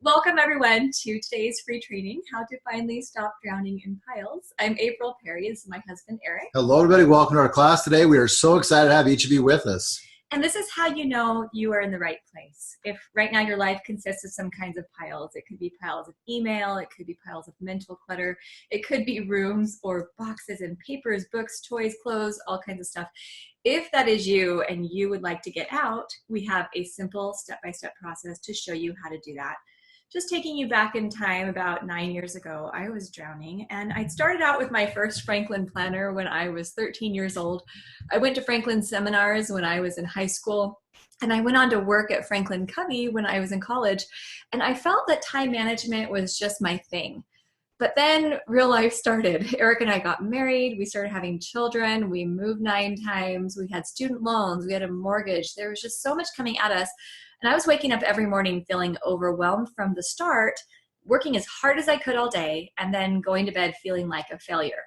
Welcome everyone to today's free training, How to Finally Stop Drowning in Piles. I'm April Perry, this is my husband Eric. Hello everybody, welcome to our class today. We are so excited to have each of you with us. And this is how you know you are in the right place. If right now your life consists of some kinds of piles, it could be piles of email, it could be piles of mental clutter, it could be rooms or boxes and papers, books, toys, clothes, all kinds of stuff. If that is you and you would like to get out, we have a simple step-by-step process to show you how to do that. Just taking you back in time about 9 years ago, I was drowning, and I started out with my first Franklin planner when I was 13 years old. I went to Franklin seminars when I was in high school, and I went on to work at Franklin Covey when I was in college, and I felt that time management was just my thing. But then real life started. Eric and I got married, we started having children, we moved 9 times, we had student loans, we had a mortgage. There was just so much coming at us. And I was waking up every morning feeling overwhelmed from the start, working as hard as I could all day, and then going to bed feeling like a failure.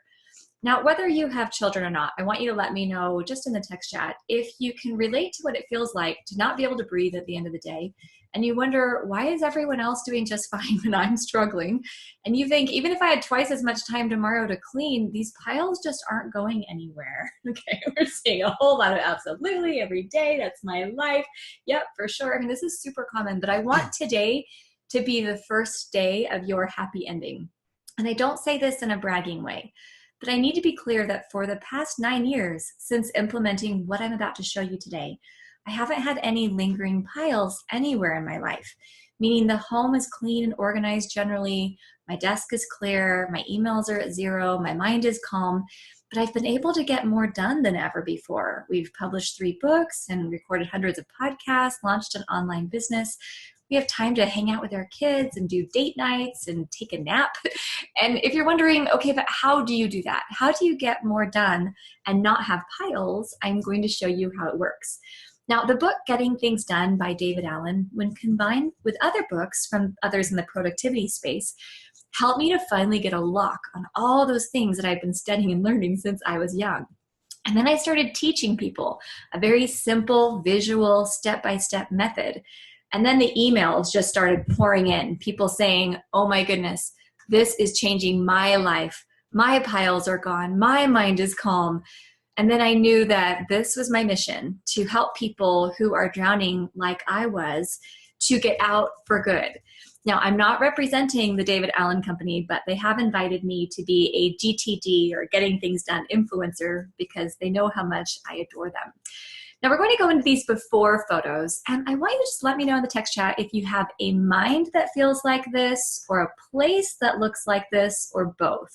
Now, whether you have children or not, I want you to let me know just in the text chat if you can relate to what it feels like to not be able to breathe at the end of the day, and you wonder, why is everyone else doing just fine when I'm struggling? And you think, even if I had twice as much time tomorrow to clean, these piles just aren't going anywhere. Okay, we're seeing a whole lot of absolutely every day. That's my life. Yep, for sure. I mean, this is super common, but I want today to be the first day of your happy ending. And I don't say this in a bragging way, but I need to be clear that for the past 9 years since implementing what I'm about to show you today, I haven't had any lingering piles anywhere in my life, meaning the home is clean and organized generally, my desk is clear, my emails are at 0, my mind is calm, but I've been able to get more done than ever before. We've published 3 books and recorded hundreds of podcasts, launched an online business. We have time to hang out with our kids and do date nights and take a nap. And if you're wondering, okay, but how do you do that? How do you get more done and not have piles? I'm going to show you how it works. Now, the book Getting Things Done by David Allen, when combined with other books from others in the productivity space, helped me to finally get a lock on all those things that I've been studying and learning since I was young. And then I started teaching people a very simple, visual, step-by-step method. And then the emails just started pouring in, people saying, oh my goodness, this is changing my life. My piles are gone. My mind is calm. And then I knew that this was my mission, to help people who are drowning like I was to get out for good. Now, I'm not representing the David Allen Company, but they have invited me to be a GTD or Getting Things Done influencer because they know how much I adore them. Now, we're going to go into these before photos, and I want you to just let me know in the text chat if you have a mind that feels like this, or a place that looks like this, or both.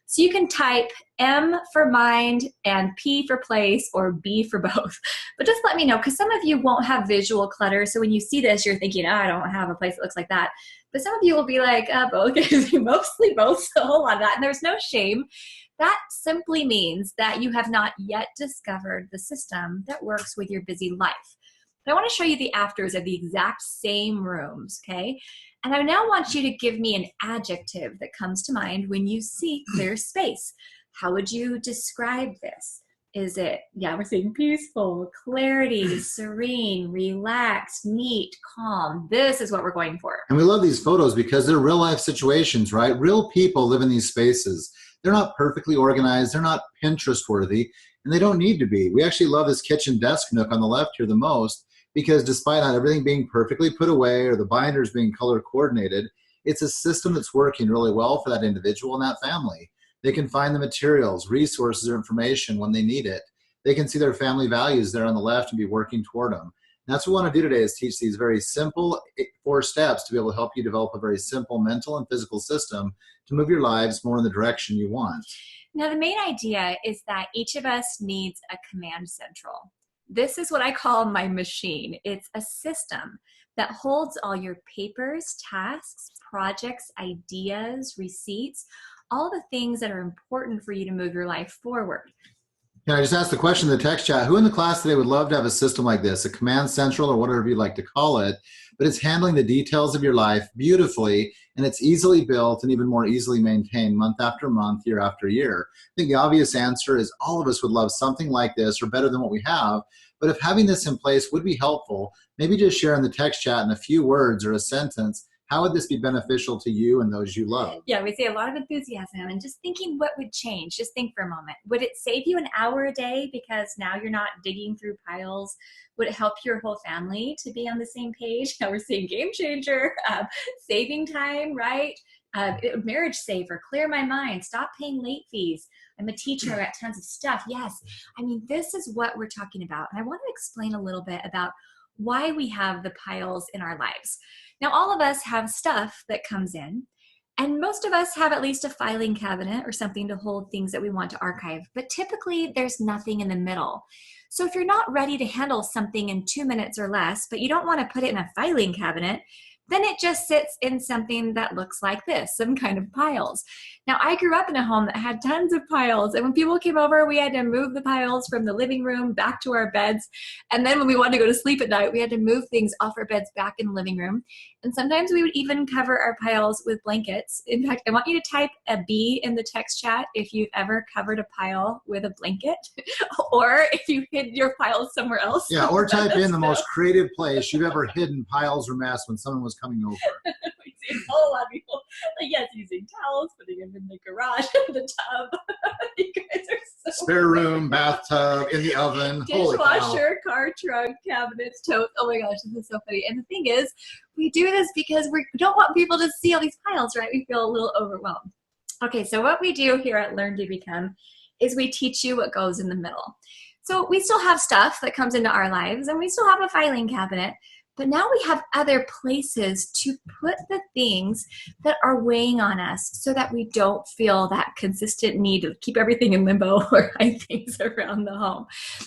So you can type M for mind and P for place or B for both. But just let me know, because some of you won't have visual clutter. So when you see this, you're thinking, oh, I don't have a place that looks like that. But some of you will be like, both, mostly both, so a whole lot of that. And there's no shame. That simply means that you have not yet discovered the system that works with your busy life. But I want to show you the afters of the exact same rooms, okay? And I now want you to give me an adjective that comes to mind when you see clear space. How would you describe this? Is it, yeah, we're saying peaceful, clarity, serene, relaxed, neat, calm. This is what we're going for. And we love these photos because they're real life situations, right? Real people live in these spaces. They're not perfectly organized. They're not Pinterest worthy, and they don't need to be. We actually love this kitchen desk nook on the left here the most, because despite not everything being perfectly put away or the binders being color coordinated, it's a system that's working really well for that individual and that family. They can find the materials, resources, or information when they need it. They can see their family values there on the left and be working toward them. And that's what we want to do today, is teach these very simple 4 steps to be able to help you develop a very simple mental and physical system to move your lives more in the direction you want. Now, the main idea is that each of us needs a command central. This is what I call my machine. It's a system that holds all your papers, tasks, projects, ideas, receipts, all the things that are important for you to move your life forward. Can I just ask the question in the text chat, who in the class today would love to have a system like this, a command central or whatever you'd like to call it, but it's handling the details of your life beautifully, and it's easily built and even more easily maintained month after month, year after year? I think the obvious answer is all of us would love something like this, or better than what we have. But if having this in place would be helpful, maybe just share in the text chat in a few words or a sentence How would this be beneficial to you and those you love? Yeah, we see a lot of enthusiasm and just thinking what would change. Just think for a moment. Would it save you an hour a day because now you're not digging through piles? Would it help your whole family to be on the same page? Now we're seeing game changer, saving time, right? Marriage saver, clear my mind, stop paying late fees. I'm a teacher, I got tons of stuff. Yes, I mean, this is what we're talking about. And I want to explain a little bit about why we have the piles in our lives. Now, all of us have stuff that comes in, and most of us have at least a filing cabinet or something to hold things that we want to archive, but typically there's nothing in the middle. So if you're not ready to handle something in 2 minutes or less, but you don't want to put it in a filing cabinet, then it just sits in something that looks like this, some kind of piles. Now, I grew up in a home that had tons of piles, and when people came over, we had to move the piles from the living room back to our beds, and then when we wanted to go to sleep at night, we had to move things off our beds back in the living room, and sometimes we would even cover our piles with blankets. In fact, I want you to type a B in the text chat if you've ever covered a pile with a blanket, or if you hid your piles somewhere else. Yeah, or type in the most creative place you've ever hidden piles or mess when someone was coming over. We see a whole lot of people, like, yes, using towels, putting them in the garage, the tub. You guys are so spare room, bathtub, in the oven. dishwasher, car trunk, cabinets, totes. Oh my gosh, this is so funny. And the thing is, we do this because we don't want people to see all these piles, right? We feel a little overwhelmed. Okay, so what we do here at LearnDoBecome is we teach you what goes in the middle. So we still have stuff that comes into our lives, and we still have a filing cabinet, but now we have other places to put the things that are weighing on us so that we don't feel that consistent need to keep everything in limbo or hide things around the home.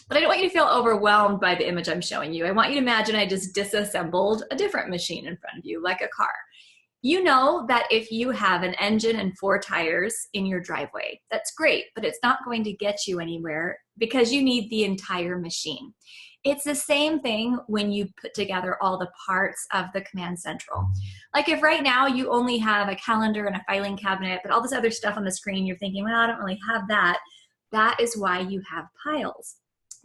But I don't want you to feel overwhelmed by the image I'm showing you. I want you to imagine I just disassembled a different machine in front of you, like a car. You know that if you have an engine and 4 tires in your driveway, that's great, but it's not going to get you anywhere because you need the entire machine. It's the same thing when you put together all the parts of the Command Central. Like if right now you only have a calendar and a filing cabinet, but all this other stuff on the screen, you're thinking, well, I don't really have that. That is why you have piles.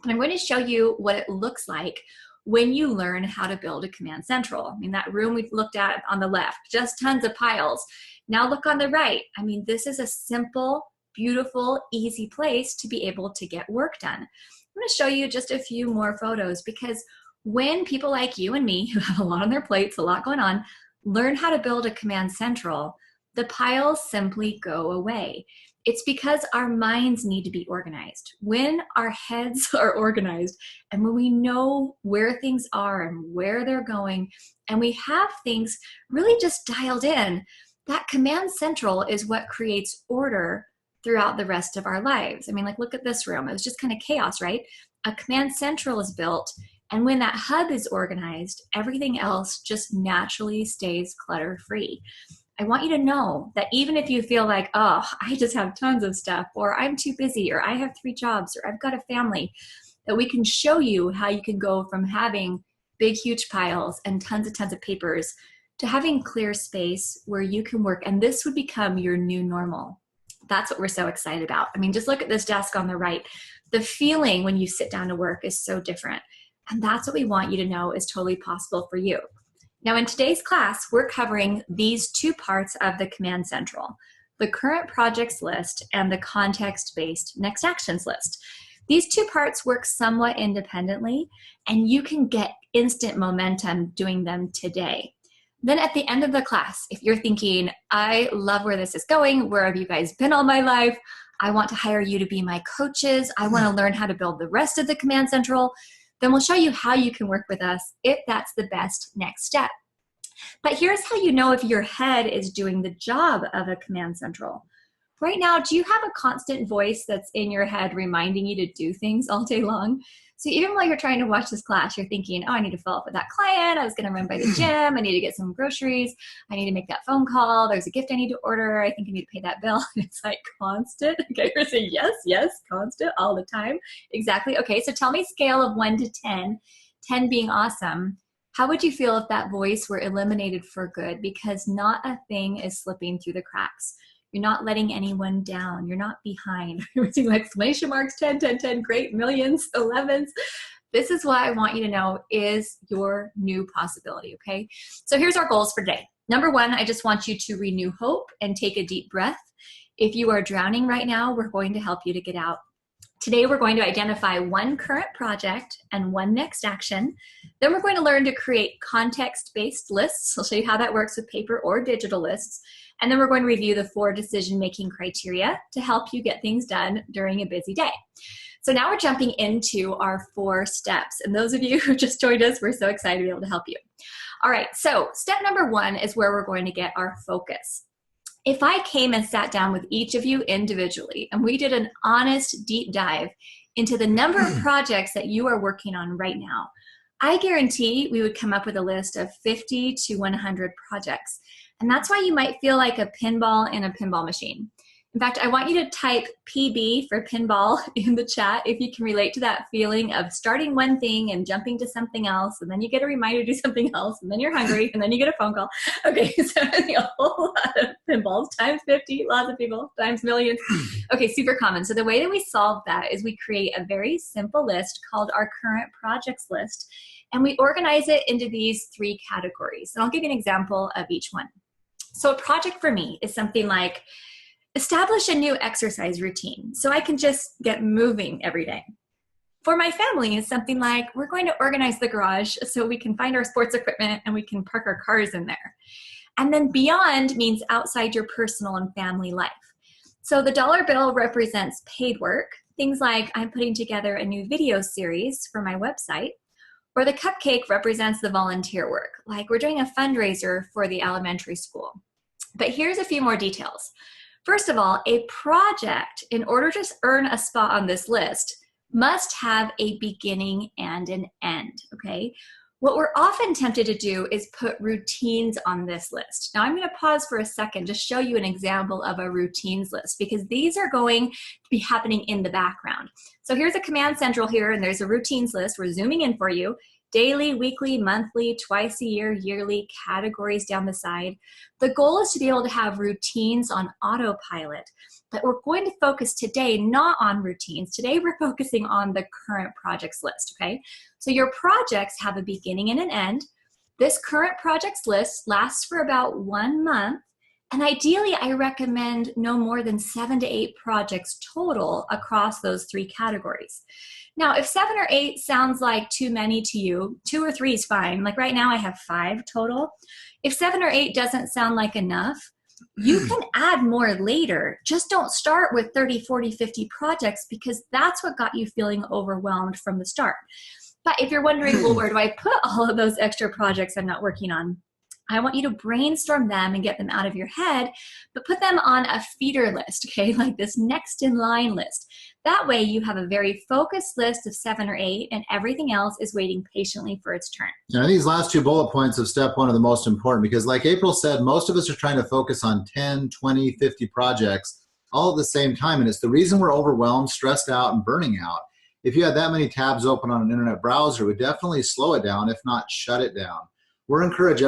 And I'm going to show you what it looks like when you learn how to build a Command Central. I mean, that room we looked at on the left, just tons of piles. Now look on the right. I mean, this is a simple, beautiful, easy place to be able to get work done. I'm going to show you just a few more photos because when people like you and me, who have a lot on their plates, a lot going on, learn how to build a Command Central, the piles simply go away. It's because our minds need to be organized. When our heads are organized and when we know where things are and where they're going, and we have things really just dialed in, that Command Central is what creates order throughout the rest of our lives. I mean, like, look at this room. It was just kind of chaos, right? A Command Central is built, and when that hub is organized, everything else just naturally stays clutter-free. I want you to know that even if you feel like, oh, I just have tons of stuff, or I'm too busy, or I have 3 jobs, or I've got a family, that we can show you how you can go from having big, huge piles and tons of papers to having clear space where you can work. And this would become your new normal. That's what we're so excited about. I mean, just look at this desk on the right. The feeling when you sit down to work is so different. And that's what we want you to know is totally possible for you. Now, in today's class, we're covering these 2 parts of the Command Central, the current projects list and the context-based next actions list. These 2 parts work somewhat independently, and you can get instant momentum doing them today. Then at the end of the class, if you're thinking, I love where this is going, where have you guys been all my life? I want to hire you to be my coaches. I want to learn how to build the rest of the Command Central. Then we'll show you how you can work with us if that's the best next step. But here's how you know if your head is doing the job of a Command Central. Right now, do you have a constant voice that's in your head reminding you to do things all day long? So even while you're trying to watch this class, you're thinking, oh, I need to follow up with that client. I was going to run by the gym. I need to get some groceries. I need to make that phone call. There's a gift I need to order. I think I need to pay that bill. It's like constant. Okay, you're saying yes, constant all the time. Exactly. Okay, so tell me scale of 1 to 10, 10 being awesome. How would you feel if that voice were eliminated for good? Because not a thing is slipping through the cracks. You're not letting anyone down. You're not behind. You're seeing exclamation marks, 10, 10, 10, great, millions, 11s. This is what I want you to know is your new possibility, okay? So here's our goals for today. Number one, I just want you to renew hope and take a deep breath. If you are drowning right now, we're going to help you to get out. Today, we're going to identify one current project and one next action. Then we're going to learn to create context-based lists. I'll show you how that works with paper or digital lists. And then we're going to review the 4 decision-making criteria to help you get things done during a busy day. So now we're jumping into our 4 steps. And those of you who just joined us, we're so excited to be able to help you. All right, so step number 1 is where we're going to get our focus. If I came and sat down with each of you individually and we did an honest deep dive into the number of projects that you are working on right now, I guarantee we would come up with a list of 50 to 100 projects. And that's why you might feel like a pinball in a pinball machine. In fact, I want you to type PB for pinball in the chat if you can relate to that feeling of starting one thing and jumping to something else, and then you get a reminder to do something else, and then you're hungry, and then you get a phone call. Okay, so a whole lot of pinballs times 50, lots of people, times millions. Okay, super common. So the way that we solve that is we create a very simple list called our current projects list, and we organize it into these 3 categories. And I'll give you an example of each one. So a project for me is something like, establish a new exercise routine so I can just get moving every day. For my family, it's something like, we're going to organize the garage so we can find our sports equipment and we can park our cars in there. And then beyond means outside your personal and family life. So the dollar bill represents paid work, things like I'm putting together a new video series for my website, or the cupcake represents the volunteer work, like we're doing a fundraiser for the elementary school. But here's a few more details. First of all, a project, in order to earn a spot on this list, must have a beginning and an end, okay? What we're often tempted to do is put routines on this list. Now I'm going to pause for a second to show you an example of a routines list, because these are going to be happening in the background. So here's a command central here, and there's a routines list. We're zooming in for you. Daily, weekly, monthly, twice a year, yearly, categories down the side. The goal is to be able to have routines on autopilot, but we're going to focus today not on routines. Today we're focusing on the current projects list, okay? So your projects have a beginning and an end. This current projects list lasts for about 1 month, and ideally I recommend no more than 7 to 8 projects total across those 3 categories. Now, if 7 or 8 sounds like too many to you, 2 or 3 is fine. Like right now I have 5 total. If 7 or 8 doesn't sound like enough, you can add more later. Just don't start with 30, 40, 50 projects, because that's what got you feeling overwhelmed from the start. But if you're wondering, well, where do I put all of those extra projects I'm not working on? I want you to brainstorm them and get them out of your head, but put them on a feeder list, okay, like this next in line list. That way you have a very focused list of 7 or 8, and everything else is waiting patiently for its turn. Now, these last 2 bullet points of step 1 are the most important, because like April said, most of us are trying to focus on 10, 20, 50 projects all at the same time, and it's the reason we're overwhelmed, stressed out, and burning out. If you had that many tabs open on an internet browser, it would definitely slow it down, if not shut it down. We're encouraging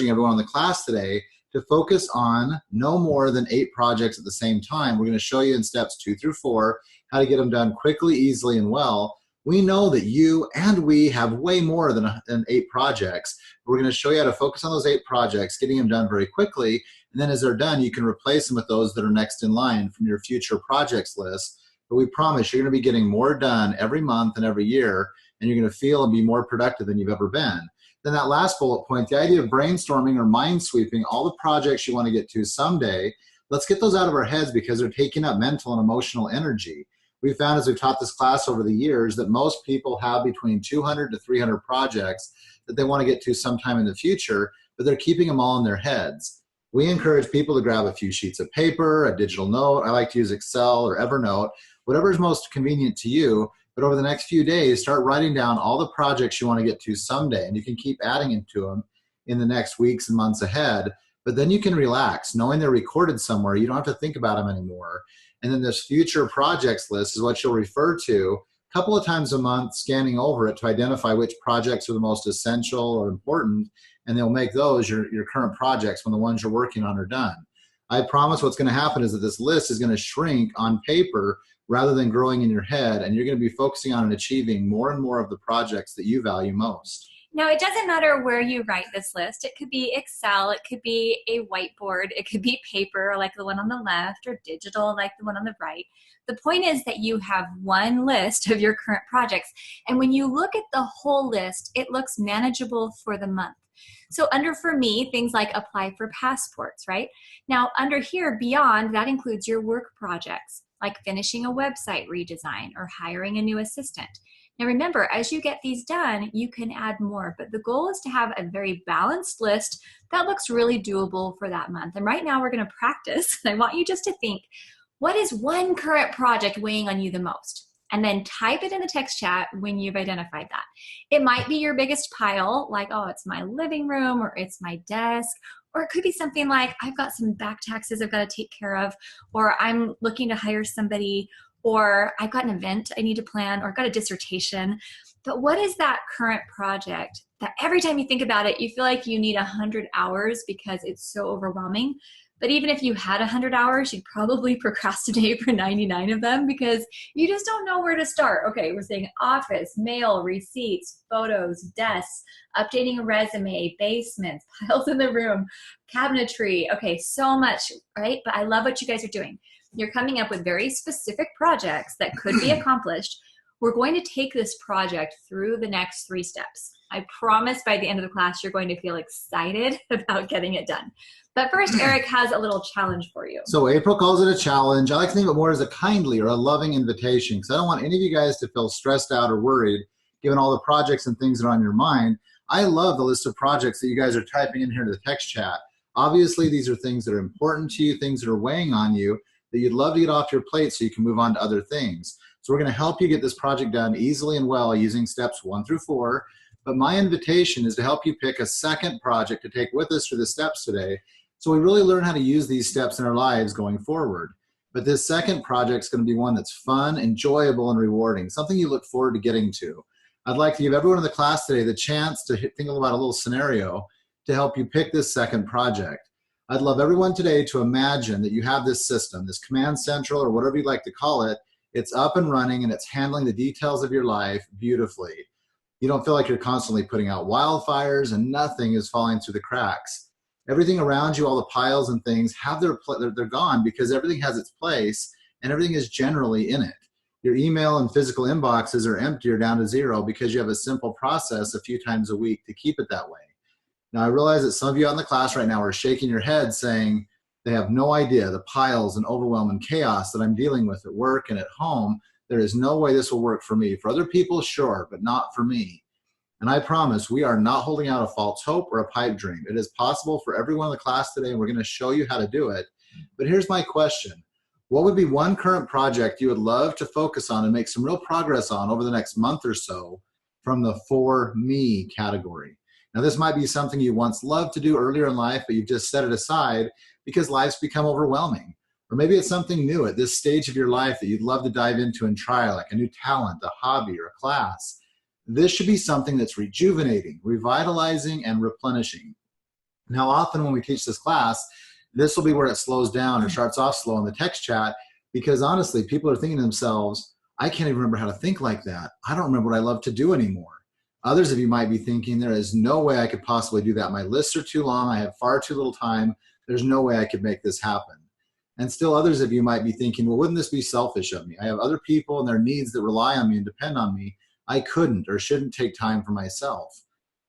everyone in the class today to focus on no more than 8 projects at the same time. We're going to show you in steps 2 through 4 how to get them done quickly, easily, and well. We know that you and we have way more than 8 projects. We're going to show you how to focus on those 8 projects, getting them done very quickly, and then as they're done, you can replace them with those that are next in line from your future projects list. But we promise you're going to be getting more done every month and every year, and you're going to feel and be more productive than you've ever been. Then that last bullet point, the idea of brainstorming or mind sweeping all the projects you want to get to someday, let's get those out of our heads, because they're taking up mental and emotional energy. We've found as we've taught this class over the years that most people have between 200 to 300 projects that they want to get to sometime in the future, but they're keeping them all in their heads. We encourage people to grab a few sheets of paper, a digital note. I like to use Excel or Evernote, whatever is most convenient to you. But over the next few days, start writing down all the projects you want to get to someday, and you can keep adding into them in the next weeks and months ahead. But then you can relax, knowing they're recorded somewhere. You don't have to think about them anymore. And then this future projects list is what you'll refer to a couple of times a month, scanning over it to identify which projects are the most essential or important, and they'll make those your current projects when the ones you're working on are done. I promise what's going to happen is that this list is going to shrink on paper rather than growing in your head, and you're going to be focusing on and achieving more and more of the projects that you value most. Now, it doesn't matter where you write this list. It could be Excel, it could be a whiteboard, it could be paper like the one on the left, or digital like the one on the right. The point is that you have one list of your current projects. And when you look at the whole list, it looks manageable for the month. So under for me, things like apply for passports, right? Now under here, beyond, that includes your work projects, like finishing a website redesign or hiring a new assistant. Now remember, as you get these done, you can add more, but the goal is to have a very balanced list that looks really doable for that month. And right now we're gonna practice. I want you just to think, what is one current project weighing on you the most? And then type it in the text chat when you've identified that. It might be your biggest pile, like, oh, it's my living room, or it's my desk, or it could be something like, I've got some back taxes I've got to take care of, or I'm looking to hire somebody, or I've got an event I need to plan, or I've got a dissertation. But what is that current project that every time you think about it, you feel like you need 100 hours because it's so overwhelming? But even if you had 100 hours, you'd probably procrastinate for 99 of them because you just don't know where to start. Okay, we're saying office, mail, receipts, photos, desks, updating a resume, basements, piles in the room, cabinetry. Okay, so much, right? But I love what you guys are doing. You're coming up with very specific projects that could be accomplished. We're going to take this project through the next 3 steps. I promise by the end of the class, you're going to feel excited about getting it done. But first, Eric has a little challenge for you. So April calls it a challenge. I like to think of it more as a kindly or a loving invitation, because I don't want any of you guys to feel stressed out or worried, given all the projects and things that are on your mind. I love the list of projects that you guys are typing in here to the text chat. Obviously, these are things that are important to you, things that are weighing on you, that you'd love to get off your plate so you can move on to other things. So we're going to help you get this project done easily and well using steps 1 through 4. But my invitation is to help you pick a second project to take with us through the steps today, so we really learn how to use these steps in our lives going forward. But this second project is going to be one that's fun, enjoyable, and rewarding, something you look forward to getting to. I'd like to give everyone in the class today the chance to think about a little scenario to help you pick this second project. I'd love everyone today to imagine that you have this system, this command central, or whatever you'd like to call it. It's up and running, and it's handling the details of your life beautifully. You don't feel like you're constantly putting out wildfires and nothing is falling through the cracks. Everything around you, all the piles and things, they're gone because everything has its place and everything is generally in it. Your email and physical inboxes are empty or down to 0 because you have a simple process a few times a week to keep it that way. Now, I realize that some of you out in the class right now are shaking your head saying they have no idea the piles and overwhelm and chaos that I'm dealing with at work and at home. There is no way this will work for me. For other people, sure, but not for me. And I promise we are not holding out a false hope or a pipe dream. It is possible for everyone in the class today, and we're going to show you how to do it. But here's my question. What would be one current project you would love to focus on and make some real progress on over the next month or so from the for me category? Now, this might be something you once loved to do earlier in life, but you've just set it aside because life's become overwhelming. Or maybe it's something new at this stage of your life that you'd love to dive into and try, like a new talent, a hobby, or a class. This should be something that's rejuvenating, revitalizing, and replenishing. Now, often when we teach this class, this will be where it slows down or starts off slow in the text chat, because honestly, people are thinking to themselves, I can't even remember how to think like that. I don't remember what I love to do anymore. Others of you might be thinking, there is no way I could possibly do that. My lists are too long. I have far too little time. There's no way I could make this happen. And still others of you might be thinking, well, wouldn't this be selfish of me? I have other people and their needs that rely on me and depend on me. I couldn't or shouldn't take time for myself.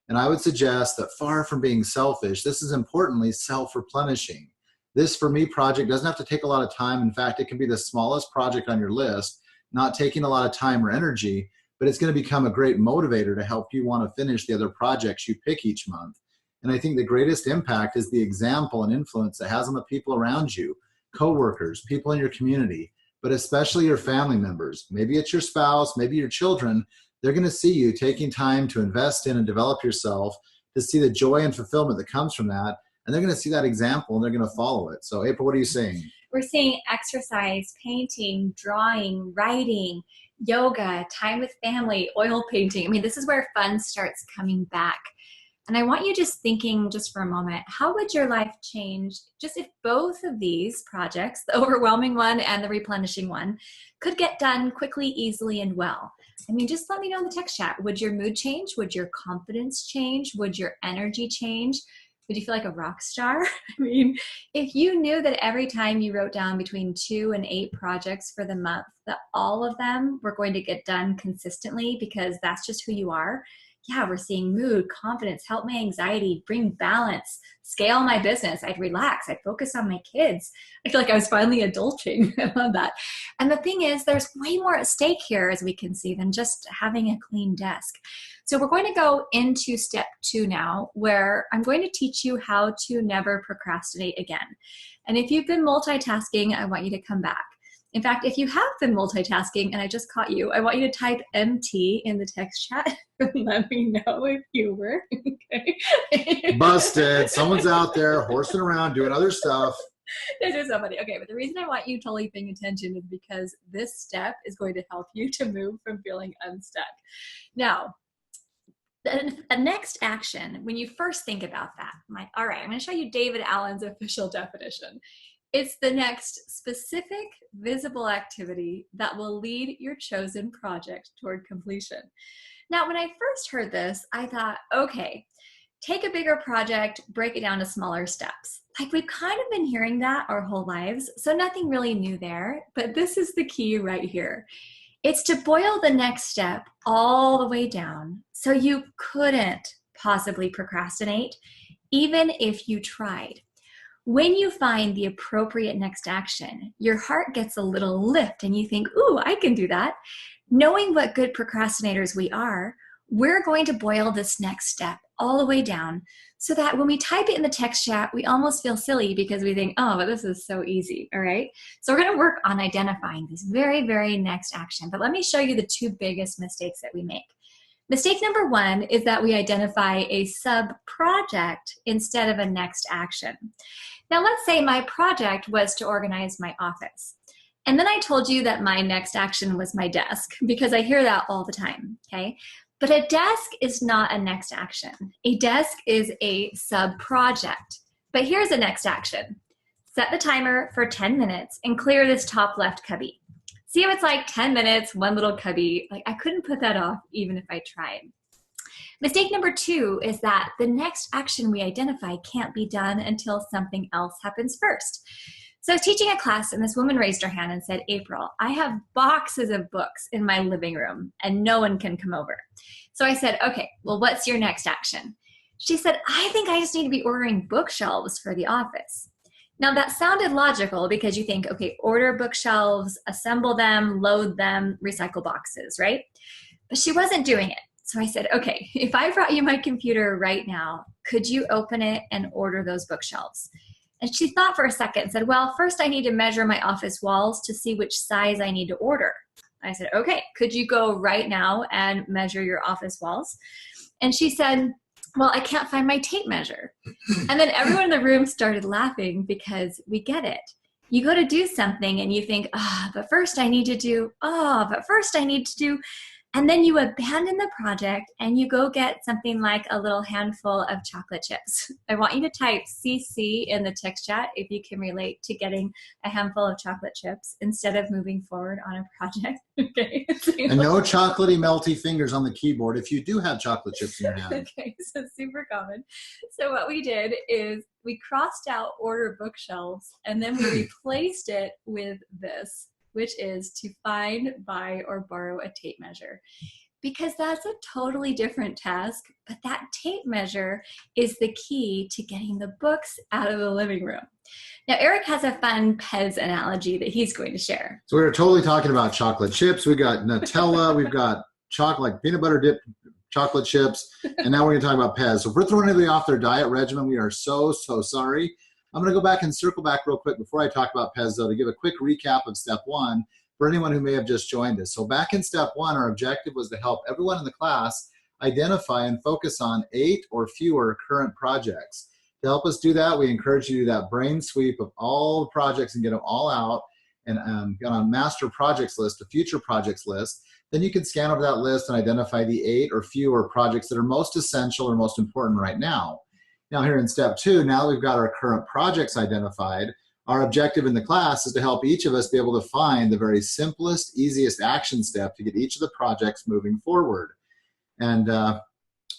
And I would suggest that far from being selfish, this is importantly self-replenishing. This for me project doesn't have to take a lot of time. In fact, it can be the smallest project on your list, not taking a lot of time or energy, but it's going to become a great motivator to help you want to finish the other projects you pick each month. And I think the greatest impact is the example and influence it has on the people around you, coworkers, people in your community, but especially your family members. Maybe it's your spouse, maybe your children. They're going to see you taking time to invest in and develop yourself, to see the joy and fulfillment that comes from that. And they're going to see that example and they're going to follow it. So April, what are you saying? We're saying exercise, painting, drawing, writing, yoga, time with family, oil painting. I mean, this is where fun starts coming back. And I want you just thinking just for a moment, how would your life change just if both of these projects, the overwhelming one and the replenishing one, could get done quickly, easily, and well? I mean, just let me know in the text chat. Would your mood change? Would your confidence change? Would your energy change? Would you feel like a rock star? I mean, if you knew that every time you wrote down between 2 and 8 projects for the month, that all of them were going to get done consistently because that's just who you are. Yeah, we're seeing mood, confidence, help my anxiety, bring balance, scale my business. I'd relax. I'd focus on my kids. I feel like I was finally adulting. I love that. And the thing is, there's way more at stake here, as we can see, than just having a clean desk. So we're going to go into step 2 now, where I'm going to teach you how to never procrastinate again. And if you've been multitasking, I want you to come back. In fact, if you have been multitasking and I just caught you, I want you to type MT in the text chat. Let me know if you were. Okay. Busted. Someone's out there horsing around doing other stuff. This is somebody. Okay, but the reason I want you totally paying attention is because this step is going to help you to move from feeling unstuck. Now, the next action, when you first think about that, all right, I'm going to show you David Allen's official definition. It's the next specific, visible activity that will lead your chosen project toward completion. Now, when I first heard this, I thought, okay, take a bigger project, break it down to smaller steps. Like we've kind of been hearing that our whole lives, so nothing really new there, but this is the key right here. It's to boil the next step all the way down so you couldn't possibly procrastinate, even if you tried. When you find the appropriate next action, your heart gets a little lift and you think, ooh, I can do that. Knowing what good procrastinators we are, we're going to boil this next step all the way down so that when we type it in the text chat, we almost feel silly because we think, oh, but this is so easy, all right? So we're going to work on identifying this very, very next action. But let me show you the 2 biggest mistakes that we make. Mistake number 1 is that we identify a sub-project instead of a next action. Now, let's say my project was to organize my office. And then I told you that my next action was my desk, because I hear that all the time, okay? But a desk is not a next action. A desk is a sub-project. But here's a next action. Set the timer for 10 minutes and clear this top left cubby. See how it's like 10 minutes, one little cubby. Like I couldn't put that off even if I tried. Mistake number 2 is that the next action we identify can't be done until something else happens first. So I was teaching a class and this woman raised her hand and said, April, I have boxes of books in my living room and no one can come over. So I said, okay, well, what's your next action? She said, I think I just need to be ordering bookshelves for the office. Now that sounded logical because you think, okay, order bookshelves, assemble them, load them, recycle boxes, right? But she wasn't doing it. So I said, okay, if I brought you my computer right now, could you open it and order those bookshelves? And she thought for a second and said, well, first I need to measure my office walls to see which size I need to order. I said, okay, could you go right now and measure your office walls? And she said, well, I can't find my tape measure. And then everyone in the room started laughing because we get it. You go to do something and you think, but first I need to do, and then you abandon the project and you go get something like a little handful of chocolate chips. I want you to type CC in the text chat if you can relate to getting a handful of chocolate chips instead of moving forward on a project. Okay. And no chocolatey, melty fingers on the keyboard if you do have chocolate chips in your hand. Okay, so super common. So what we did is we crossed out order bookshelves and then we replaced it with this, which is to find, buy, or borrow a tape measure. Because that's a totally different task, but that tape measure is the key to getting the books out of the living room. Now, Eric has a fun Pez analogy that he's going to share. So we were totally talking about chocolate chips. We got Nutella, we've got chocolate, like peanut butter dip chocolate chips, and now we're going to talk about Pez. So if we're throwing anybody off their diet regimen, we are so sorry. I'm going to go back and circle back real quick before I talk about Pez, though, to give a quick recap of step 1 for anyone who may have just joined us. So back in step 1, our objective was to help everyone in the class identify and focus on 8 or fewer current projects. To help us do that, we encourage you to do that brain sweep of all the projects and get them all out and get on a master projects list, a future projects list. then you can scan over that list and identify the 8 or fewer projects that are most essential or most important right now. Now here in step 2, now that we've got our current projects identified, our objective in the class is to help each of us be able to find the very simplest, easiest action step to get each of the projects moving forward. And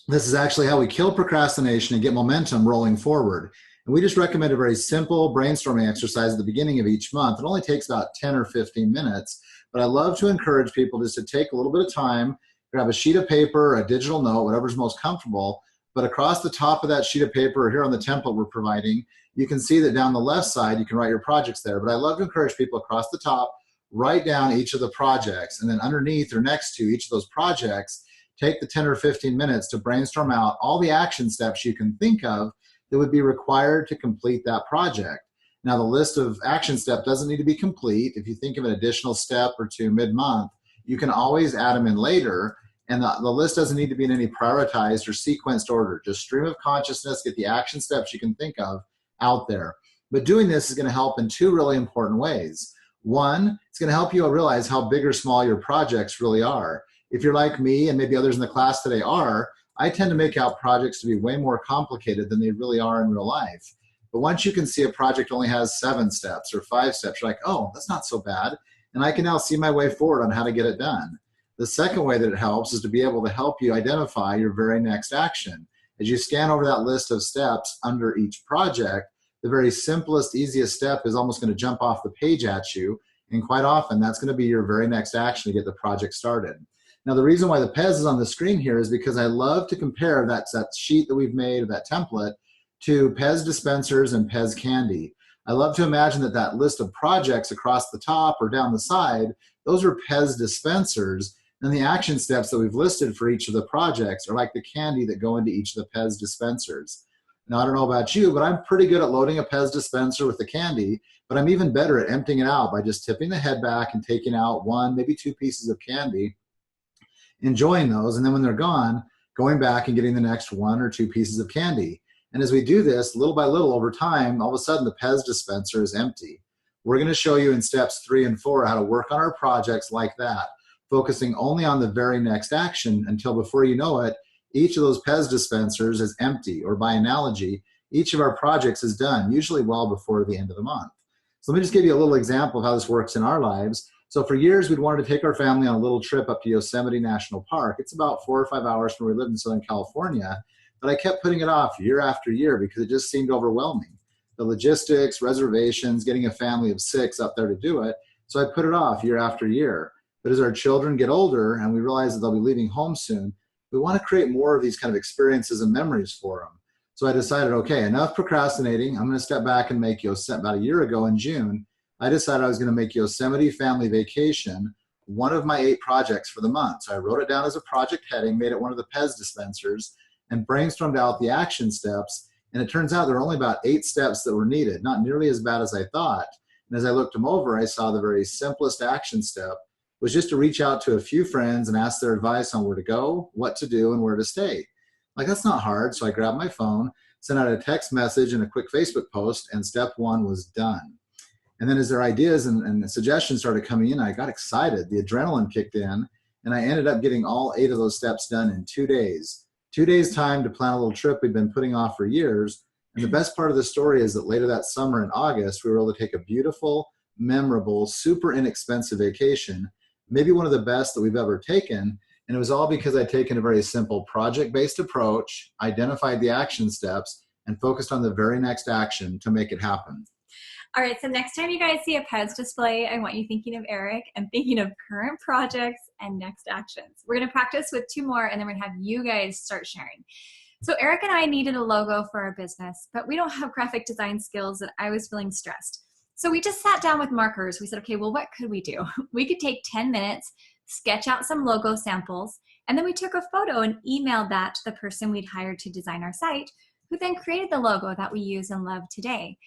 this is actually how we kill procrastination and get momentum rolling forward. And we just recommend a very simple brainstorming exercise at the beginning of each month. It only takes about 10 or 15 minutes, but I love to encourage people just to take a little bit of time, grab a sheet of paper, a digital note, whatever's most comfortable, but across the top of that sheet of paper, or here on the template we're providing, you can see that down the left side, you can write your projects there. But I love to encourage people across the top, write down each of the projects, and then underneath or next to each of those projects, take the 10 or 15 minutes to brainstorm out all the action steps you can think of that would be required to complete that project. Now, the list of action steps doesn't need to be complete. If you think of an additional step or two mid-month, you can always add them in later. And the list doesn't need to be in any prioritized or sequenced order. Just stream of consciousness, get the action steps you can think of out there. But doing this is going to help in 2 really important ways. One, it's going to help you realize how big or small your projects really are. If you're like me, and maybe others in the class today are, I tend to make out projects to be way more complicated than they really are in real life. But once you can see a project only has 7 steps or 5 steps, you're like, oh, that's not so bad. And I can now see my way forward on how to get it done. The second way that it helps is to be able to help you identify your very next action. As you scan over that list of steps under each project, the very simplest, easiest step is almost going to jump off the page at you. And quite often, that's going to be your very next action to get the project started. Now, the reason why the Pez is on the screen here is because I love to compare that sheet that we've made, that template, to Pez dispensers and Pez candy. I love to imagine that list of projects across the top or down the side, those are Pez dispensers. And the action steps that we've listed for each of the projects are like the candy that go into each of the Pez dispensers. Now, I don't know about you, but I'm pretty good at loading a Pez dispenser with the candy, but I'm even better at emptying it out by just tipping the head back and taking out 1, maybe 2 pieces of candy, enjoying those, and then when they're gone, going back and getting the next 1 or 2 pieces of candy. And as we do this, little by little over time, all of a sudden the Pez dispenser is empty. We're going to show you in steps 3 and 4 how to work on our projects like that, focusing only on the very next action until before you know it, each of those Pez dispensers is empty, or by analogy, each of our projects is done, usually well before the end of the month. So let me just give you a little example of how this works in our lives. So for years, we'd wanted to take our family on a little trip up to Yosemite National Park. It's about 4 or 5 hours from where we live in Southern California, but I kept putting it off year after year because it just seemed overwhelming. The logistics, reservations, getting a family of 6 up there to do it, so I put it off year after year. But as our children get older and we realize that they'll be leaving home soon, we want to create more of these kind of experiences and memories for them. So I decided, okay, enough procrastinating. I'm going to step back and make Yosemite. About a year ago in June, I decided I was going to make Yosemite Family Vacation one of my 8 projects for the month. So I wrote it down as a project heading, made it one of the Pez dispensers, and brainstormed out the action steps. And it turns out there were only about 8 steps that were needed, not nearly as bad as I thought. And as I looked them over, I saw the very simplest action step was just to reach out to a few friends and ask their advice on where to go, what to do, and where to stay. Like, that's not hard. So I grabbed my phone, sent out a text message and a quick Facebook post, and step 1 was done. And then as their ideas and suggestions started coming in, I got excited. The adrenaline kicked in, and I ended up getting all 8 of those steps done in 2 days. 2 days time to plan a little trip we'd been putting off for years. And the best part of the story is that later that summer in August, we were able to take a beautiful, memorable, super inexpensive vacation, maybe one of the best that we've ever taken. And it was all because I'd taken a very simple project-based approach, identified the action steps, and focused on the very next action to make it happen. All right, so next time you guys see a Pez display, I want you thinking of Eric and thinking of current projects and next actions. We're going to practice with 2 more, and then we're going to have you guys start sharing. So Eric and I needed a logo for our business, but we don't have graphic design skills, and I was feeling stressed. So we just sat down with markers. We said, okay, well, what could we do? We could take 10 minutes, sketch out some logo samples, and then we took a photo and emailed that to the person we'd hired to design our site, who then created the logo that we use and love today.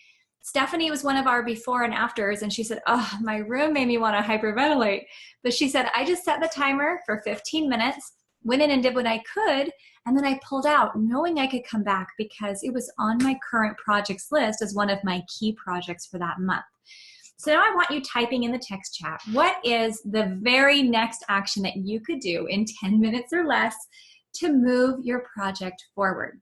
Stephanie was one of our before and afters, and she said, oh, my room made me want to hyperventilate. But she said, I just set the timer for 15 minutes, went in and did what I could, and then I pulled out knowing I could come back because it was on my current projects list as one of my key projects for that month. So now I want you typing in the text chat, what is the very next action that you could do in 10 minutes or less to move your project forward?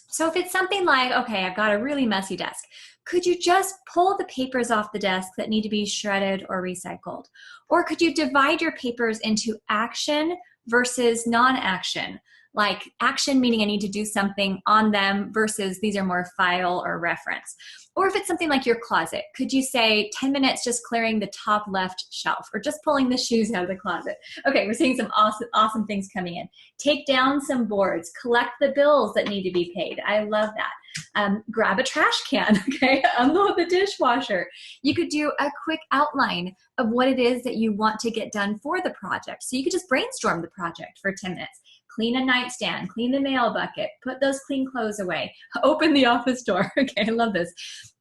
So if it's something like, okay, I've got a really messy desk, could you just pull the papers off the desk that need to be shredded or recycled? Or could you divide your papers into action versus non-action? Like action meaning I need to do something on them versus these are more file or reference. Or if it's something like your closet, could you say 10 minutes just clearing the top left shelf or just pulling the shoes out of the closet? Okay, we're seeing some awesome things coming in. Take down some boards, collect the bills that need to be paid. I love that. Grab a trash can, okay? Unload the dishwasher. You could do a quick outline of what it is that you want to get done for the project. So you could just brainstorm the project for 10 minutes. Clean a nightstand, clean the mail bucket, put those clean clothes away, open the office door. Okay, I love this.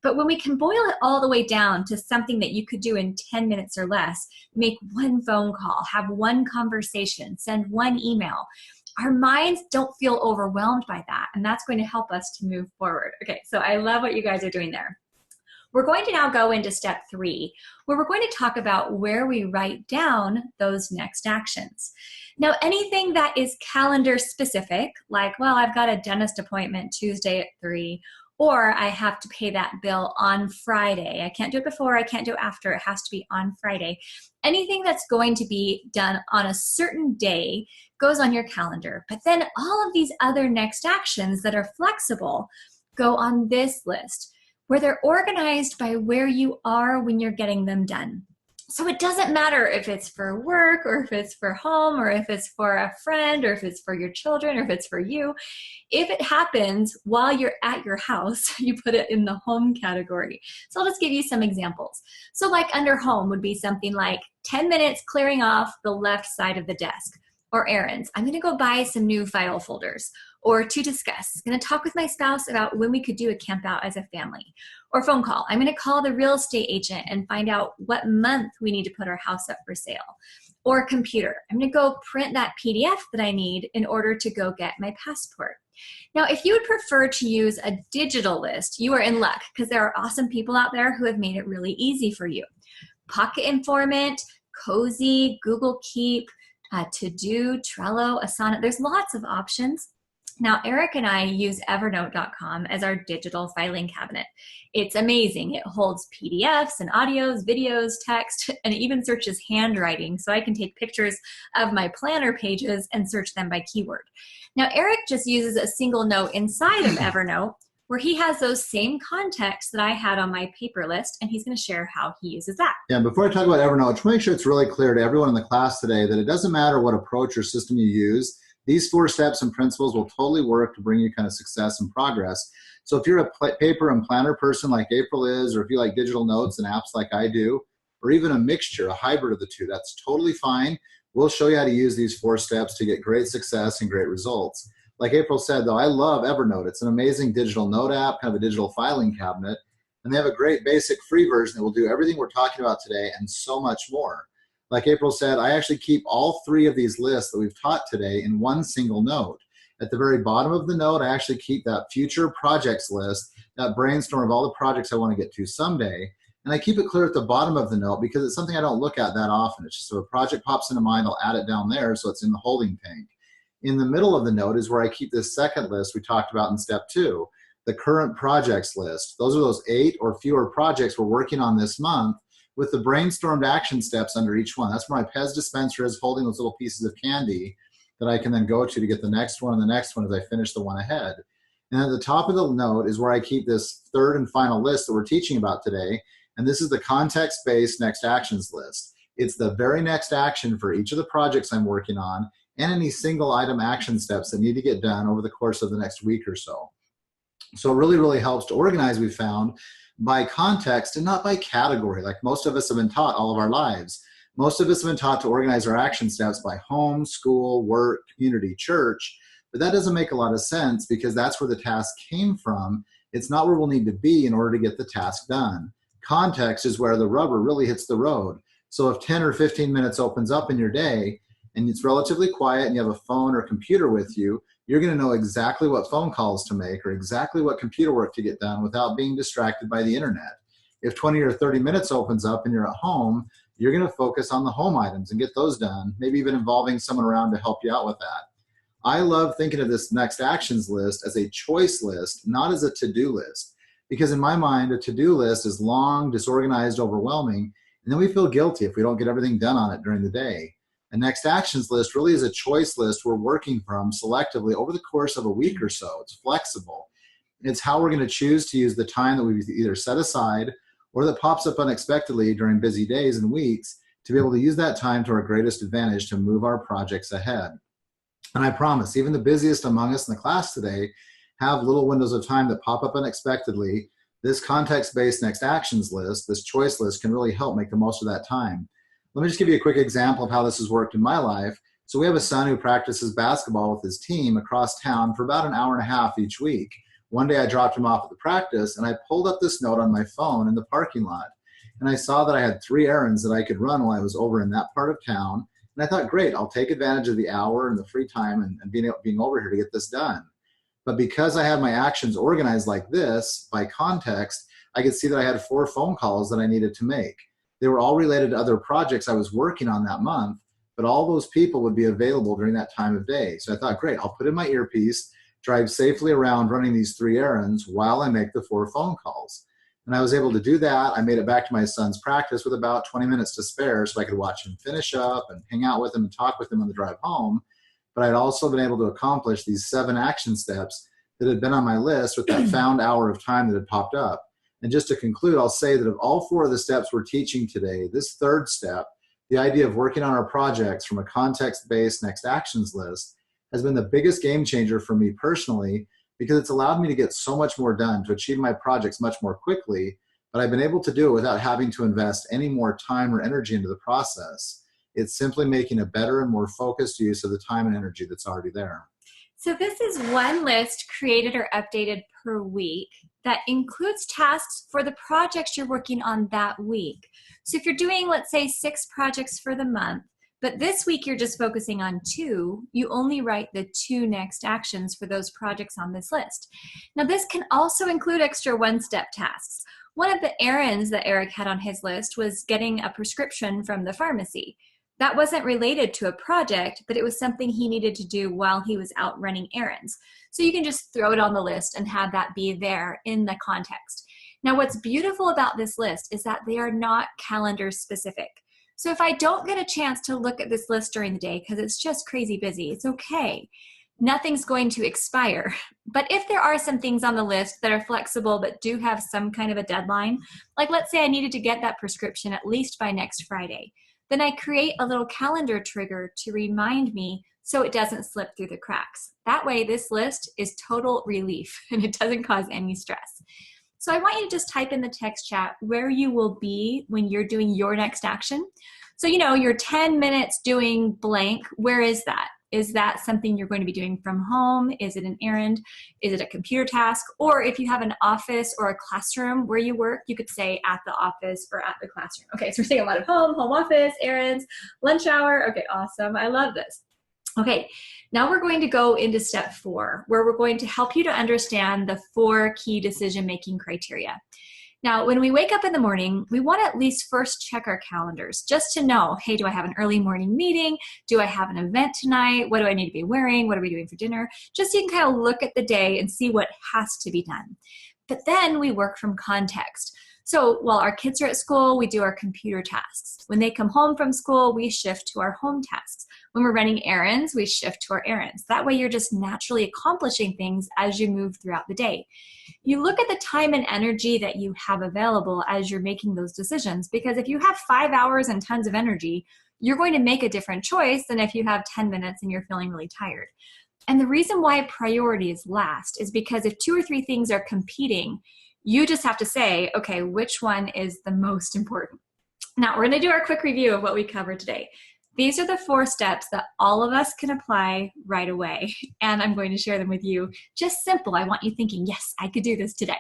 But when we can boil it all the way down to something that you could do in 10 minutes or less, make one phone call, have one conversation, send one email, our minds don't feel overwhelmed by that. And that's going to help us to move forward. Okay, so I love what you guys are doing there. We're going to now go into step 3, where we're going to talk about where we write down those next actions. Now, anything that is calendar specific, like, well, I've got a dentist appointment Tuesday at 3, or I have to pay that bill on Friday. I can't do it before, I can't do it after, it has to be on Friday. Anything that's going to be done on a certain day goes on your calendar. But then all of these other next actions that are flexible go on this list, where they're organized by where you are when you're getting them done. So it doesn't matter if it's for work or if it's for home or if it's for a friend or if it's for your children or if it's for you. If it happens while you're at your house, you put it in the home category. So I'll just give you some examples. So like under home would be something like 10 minutes clearing off the left side of the desk. Or errands. I'm going to go buy some new file folders. Or to discuss. I'm going to talk with my spouse about when we could do a camp out as a family. Or phone call. I'm going to call the real estate agent and find out what month we need to put our house up for sale. Or computer. I'm going to go print that PDF that I need in order to go get my passport. Now, if you would prefer to use a digital list, you are in luck because there are awesome people out there who have made it really easy for you. Pocket Informant, Cozy, Google Keep, To-Do, Trello, Asana. There's lots of options. Now, Eric and I use LearnDoBecome as our digital filing cabinet. It's amazing. It holds PDFs and audios, videos, text, and it even searches handwriting. So I can take pictures of my planner pages and search them by keyword. Now, Eric just uses a single note inside of Evernote where he has those same contexts that I had on my paper list, and he's going to share how he uses that. Yeah, before I talk about Evernote, just make sure it's really clear to everyone in the class today that it doesn't matter what approach or system you use. These 4 steps and principles will totally work to bring you kind of success and progress. So if you're a paper and planner person like April is, or if you like digital notes and apps like I do, or even a mixture, a hybrid of the two, that's totally fine. We'll show you how to use these 4 steps to get great success and great results. Like April said, though, I love Evernote. It's an amazing digital note app, kind of a digital filing cabinet. And they have a great basic free version that will do everything we're talking about today and so much more. Like April said, I actually keep all 3 of these lists that we've taught today in one single note. At the very bottom of the note, I actually keep that future projects list, that brainstorm of all the projects I want to get to someday. And I keep it clear at the bottom of the note because it's something I don't look at that often. It's just if a project pops into mind, I'll add it down there so it's in the holding tank. In the middle of the note is where I keep this second list we talked about in step 2, the current projects list. Those are those 8 or fewer projects we're working on this month with the brainstormed action steps under each one. That's where my Pez dispenser is holding those little pieces of candy that I can then go to get the next one and the next one as I finish the one ahead. And at the top of the note is where I keep this 3rd and final list that we're teaching about today. And this is the context-based next actions list. It's the very next action for each of the projects I'm working on and any single item action steps that need to get done over the course of the next week or so. So it really, really helps to organize, we've found, by context and not by category, like most of us have been taught all of our lives. Most of us have been taught to organize our action steps by home, school, work, community, church, but that doesn't make a lot of sense because that's where the task came from. It's not where we'll need to be in order to get the task done. Context is where the rubber really hits the road. So if 10 or 15 minutes opens up in your day and it's relatively quiet and you have a phone or computer with you, you're going to know exactly what phone calls to make or exactly what computer work to get done without being distracted by the internet. if 20 or 30 minutes opens up and you're at home, you're going to focus on the home items and get those done, maybe even involving someone around to help you out with that. I love thinking of this next actions list as a choice list, not as a to-do list. Because in my mind, a to-do list is long, disorganized, overwhelming, and then we feel guilty if we don't get everything done on it during the day. A next actions list really is a choice list we're working from selectively over the course of a week or so. It's flexible. It's how we're going to choose to use the time that we've either set aside or that pops up unexpectedly during busy days and weeks to be able to use that time to our greatest advantage to move our projects ahead. And I promise, even the busiest among us in the class today have little windows of time that pop up unexpectedly. This context-based next actions list, this choice list, can really help make the most of that time. Let me just give you a quick example of how this has worked in my life. So we have a son who practices basketball with his team across town for about an hour and a half each week. One day I dropped him off at the practice and I pulled up this note on my phone in the parking lot. And I saw that I had 3 errands that I could run while I was over in that part of town. And I thought, great, I'll take advantage of the hour and the free time and being over here to get this done. But because I had my actions organized like this, by context, I could see that I had 4 phone calls that I needed to make. They were all related to other projects I was working on that month, but all those people would be available during that time of day. So I thought, great, I'll put in my earpiece, drive safely around running these 3 errands while I make the 4 phone calls. And I was able to do that. I made it back to my son's practice with about 20 minutes to spare so I could watch him finish up and hang out with him and talk with him on the drive home. But I'd also been able to accomplish these 7 action steps that had been on my list with that found hour of time that had popped up. And just to conclude, I'll say that of all 4 of the steps we're teaching today, this 3rd step, the idea of working on our projects from a context-based next actions list, has been the biggest game changer for me personally, because it's allowed me to get so much more done, to achieve my projects much more quickly, but I've been able to do it without having to invest any more time or energy into the process. It's simply making a better and more focused use of the time and energy that's already there. So this is one list created or updated per week that includes tasks for the projects you're working on that week. So if you're doing, let's say, 6 projects for the month, but this week you're just focusing on 2, you only write the 2 next actions for those projects on this list. Now this can also include extra 1-step tasks. One of the errands that Eric had on his list was getting a prescription from the pharmacy. That wasn't related to a project, but it was something he needed to do while he was out running errands. So you can just throw it on the list and have that be there in the context. Now, what's beautiful about this list is that they are not calendar specific. So if I don't get a chance to look at this list during the day because it's just crazy busy, it's okay. Nothing's going to expire. But if there are some things on the list that are flexible but do have some kind of a deadline, like let's say I needed to get that prescription at least by next Friday, then I create a little calendar trigger to remind me so it doesn't slip through the cracks. That way, this list is total relief and it doesn't cause any stress. So I want you to just type in the text chat where you will be when you're doing your next action. So, you know, you're 10 minutes doing blank. Where is that? Is that something you're going to be doing from home? Is it an errand? Is it a computer task? Or if you have an office or a classroom where you work, you could say at the office or at the classroom. Okay, so we're saying a lot of home office, errands, lunch hour. Okay, awesome. I love this. Okay, now we're going to go into step 4, where we're going to help you to understand the 4 key decision-making criteria. Now, when we wake up in the morning, we want to at least first check our calendars just to know, hey, do I have an early morning meeting? Do I have an event tonight? What do I need to be wearing? What are we doing for dinner? Just so you can kind of look at the day and see what has to be done. But then we work from context. So while our kids are at school, we do our computer tasks. When they come home from school, we shift to our home tasks. When we're running errands, we shift to our errands. That way you're just naturally accomplishing things as you move throughout the day. You look at the time and energy that you have available as you're making those decisions, because if you have 5 hours and tons of energy, you're going to make a different choice than if you have 10 minutes and you're feeling really tired. And the reason why priority is last is because if 2 or 3 things are competing, you just have to say, okay, which one is the most important? Now, we're going to do our quick review of what we covered today. These are the 4 steps that all of us can apply right away, and I'm going to share them with you. Just simple. I want you thinking, yes, I could do this today.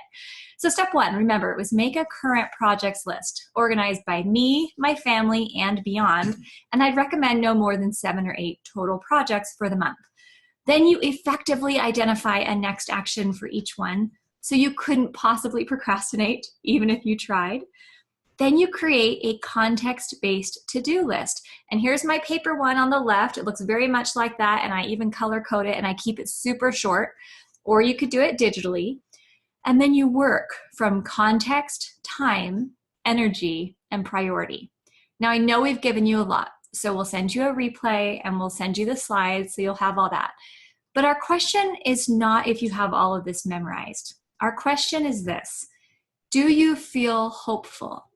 So step 1, remember, it was make a current projects list organized by me, my family, and beyond, and I'd recommend no more than 7 or 8 total projects for the month. Then you effectively identify a next action for each one. so you couldn't possibly procrastinate even if you tried. Then you create a context-based to-do list. And here's my paper one on the left. It looks very much like that, and I even color code it, and I keep it super short. Or you could do it digitally. And then you work from context, time, energy, and priority. Now, I know we've given you a lot, so we'll send you a replay and we'll send you the slides so you'll have all that. But our question is not if you have all of this memorized. Our question is this: do you feel hopeful?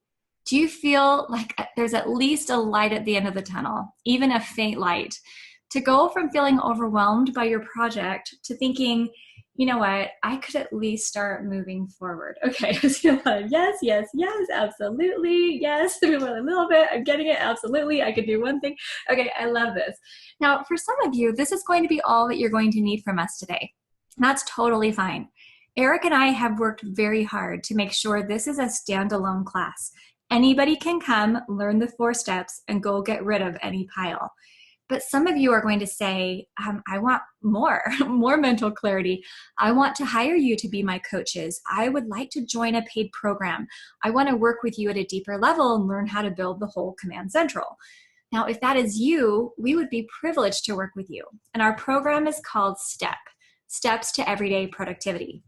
Do you feel like there's at least a light at the end of the tunnel, even a faint light, to go from feeling overwhelmed by your project to thinking, you know what, I could at least start moving forward? Okay, yes, yes, yes, absolutely, yes, a little bit, I'm getting it, absolutely, I could do one thing. Okay, I love this. Now, for some of you, this is going to be all that you're going to need from us today. That's totally fine. Eric and I have worked very hard to make sure this is a standalone class. Anybody can come, learn the 4 steps, and go get rid of any pile. But some of you are going to say, I want more mental clarity. I want to hire you to be my coaches. I would like to join a paid program. I want to work with you at a deeper level and learn how to build the whole Command Central. Now, if that is you, we would be privileged to work with you. And our program is called Steps to Everyday Productivity.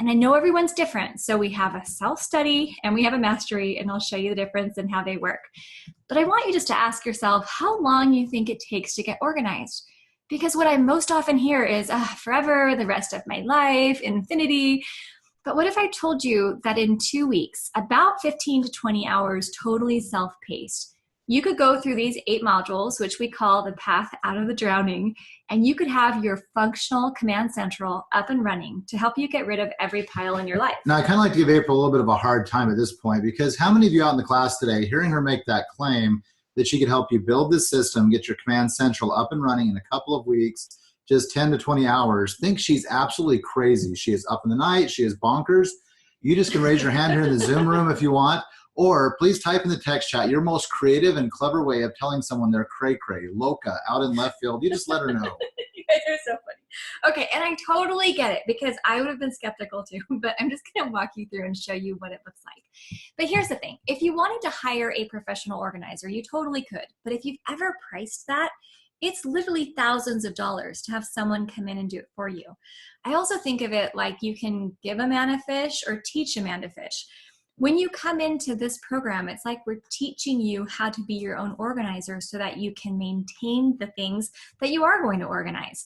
And I know everyone's different, so we have a self-study and we have a mastery, and I'll show you the difference and how they work. But I want you just to ask yourself how long you think it takes to get organized. Because what I most often hear is, forever, the rest of my life, infinity. But what if I told you that in 2 weeks, about 15 to 20 hours, totally self-paced, you could go through these 8 modules, which we call the path out of the drowning, and you could have your functional Command Central up and running to help you get rid of every pile in your life. Now, I kind of like to give April a little bit of a hard time at this point, because how many of you out in the class today, hearing her make that claim that she could help you build this system, get your Command Central up and running in a couple of weeks, just 10 to 20 hours, think she's absolutely crazy? She is up in the night. She is bonkers. You just can raise your hand here in the Zoom room if you want. Or please type in the text chat your most creative and clever way of telling someone they're cray-cray, loca, out in left field. You just let her know. You guys are so funny. Okay, and I totally get it, because I would have been skeptical too, but I'm just going to walk you through and show you what it looks like. But here's the thing. If you wanted to hire a professional organizer, you totally could. But if you've ever priced that, it's literally thousands of dollars to have someone come in and do it for you. I also think of it like you can give a man a fish or teach a man to fish. When you come into this program, it's like we're teaching you how to be your own organizer so that you can maintain the things that you are going to organize.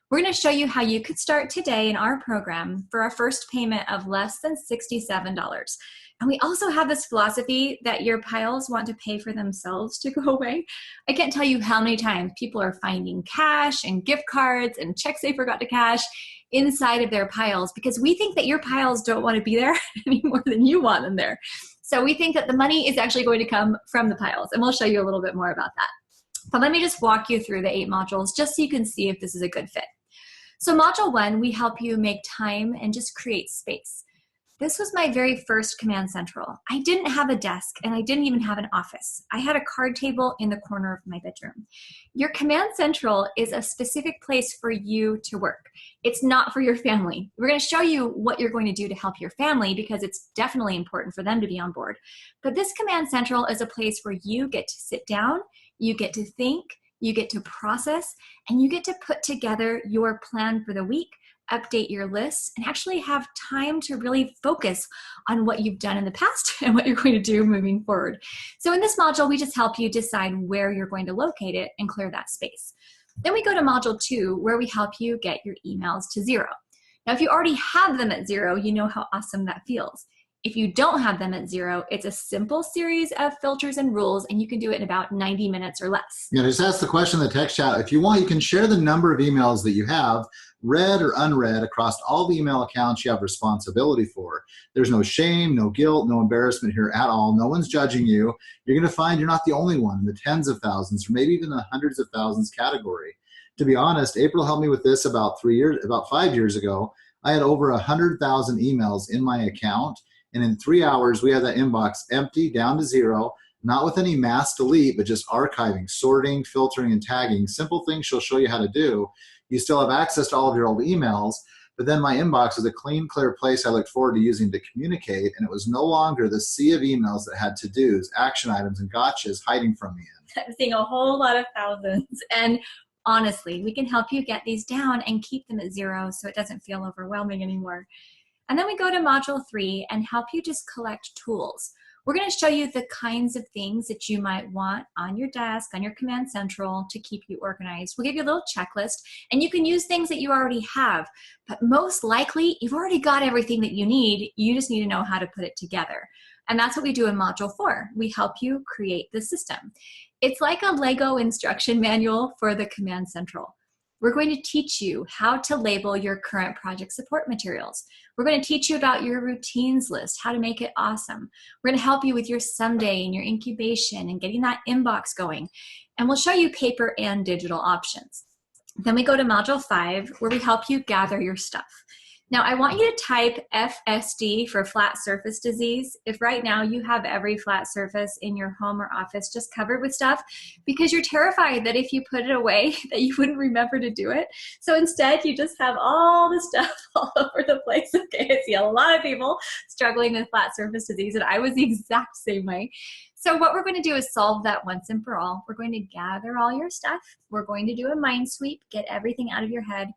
We're going to show you how you could start today in our program for our first payment of less than $67. And we also have this philosophy that your piles want to pay for themselves to go away. I can't tell you how many times people are finding cash and gift cards and checks they forgot to cash inside of their piles, because we think that your piles don't want to be there any more than you want them there. So we think that the money is actually going to come from the piles, and we'll show you a little bit more about that. But let me just walk you through the 8 modules just so you can see if this is a good fit. So module 1, we help you make time and just create space. This was my very first Command Central. I didn't have a desk, and I didn't even have an office. I had a card table in the corner of my bedroom. Your Command Central is a specific place for you to work. It's not for your family. We're going to show you what you're going to do to help your family, because it's definitely important for them to be on board. But this Command Central is a place where you get to sit down, you get to think, you get to process, and you get to put together your plan for the week, update your lists, and actually have time to really focus on what you've done in the past and what you're going to do moving forward. So in this module, we just help you decide where you're going to locate it and clear that space. Then we go to module 2, where we help you get your emails to 0. Now, if you already have them at 0, you know how awesome that feels. If you don't have them at 0, it's a simple series of filters and rules, and you can do it in about 90 minutes or less. Yeah, just ask the question in the text chat. If you want, you can share the number of emails that you have, read or unread, across all the email accounts you have responsibility for. There's no shame, no guilt, no embarrassment here at all. No one's judging you. You're going to find you're not the only one in the tens of thousands, or maybe even the hundreds of thousands category. To be honest, April helped me with this about 5 years ago. I had over 100,000 emails in my account. And in 3 hours, we had that inbox empty, down to 0, not with any mass delete, but just archiving, sorting, filtering, and tagging. Simple things she'll show you how to do. You still have access to all of your old emails, But then my inbox was a clean, clear place I looked forward to using to communicate, and it was no longer the sea of emails that had to-dos, action items, and gotchas hiding from me. I'm seeing a whole lot of thousands. And honestly, we can help you get these down and keep them at 0 so it doesn't feel overwhelming anymore. And then we go to module 3 and help you just collect tools. We're going to show you the kinds of things that you might want on your desk, on your command central to keep you organized. We'll give you a little checklist, and you can use things that you already have, but most likely you've already got everything that you need. You just need to know how to put it together. And that's what we do in module 4. We help you create the system. It's like a Lego instruction manual for the command central. We're going to teach you how to label your current project support materials. We're going to teach you about your routines list, how to make it awesome. We're going to help you with your someday and your incubation and getting that inbox going. And we'll show you paper and digital options. Then we go to module 5, where we help you gather your stuff. Now, I want you to type FSD for flat surface disease if right now you have every flat surface in your home or office just covered with stuff, because you're terrified that if you put it away that you wouldn't remember to do it. So instead, you just have all the stuff all over the place. Okay, I see a lot of people struggling with flat surface disease, and I was the exact same way. So what we're going to do is solve that once and for all. We're going to gather all your stuff. We're going to do a mind sweep, get everything out of your head.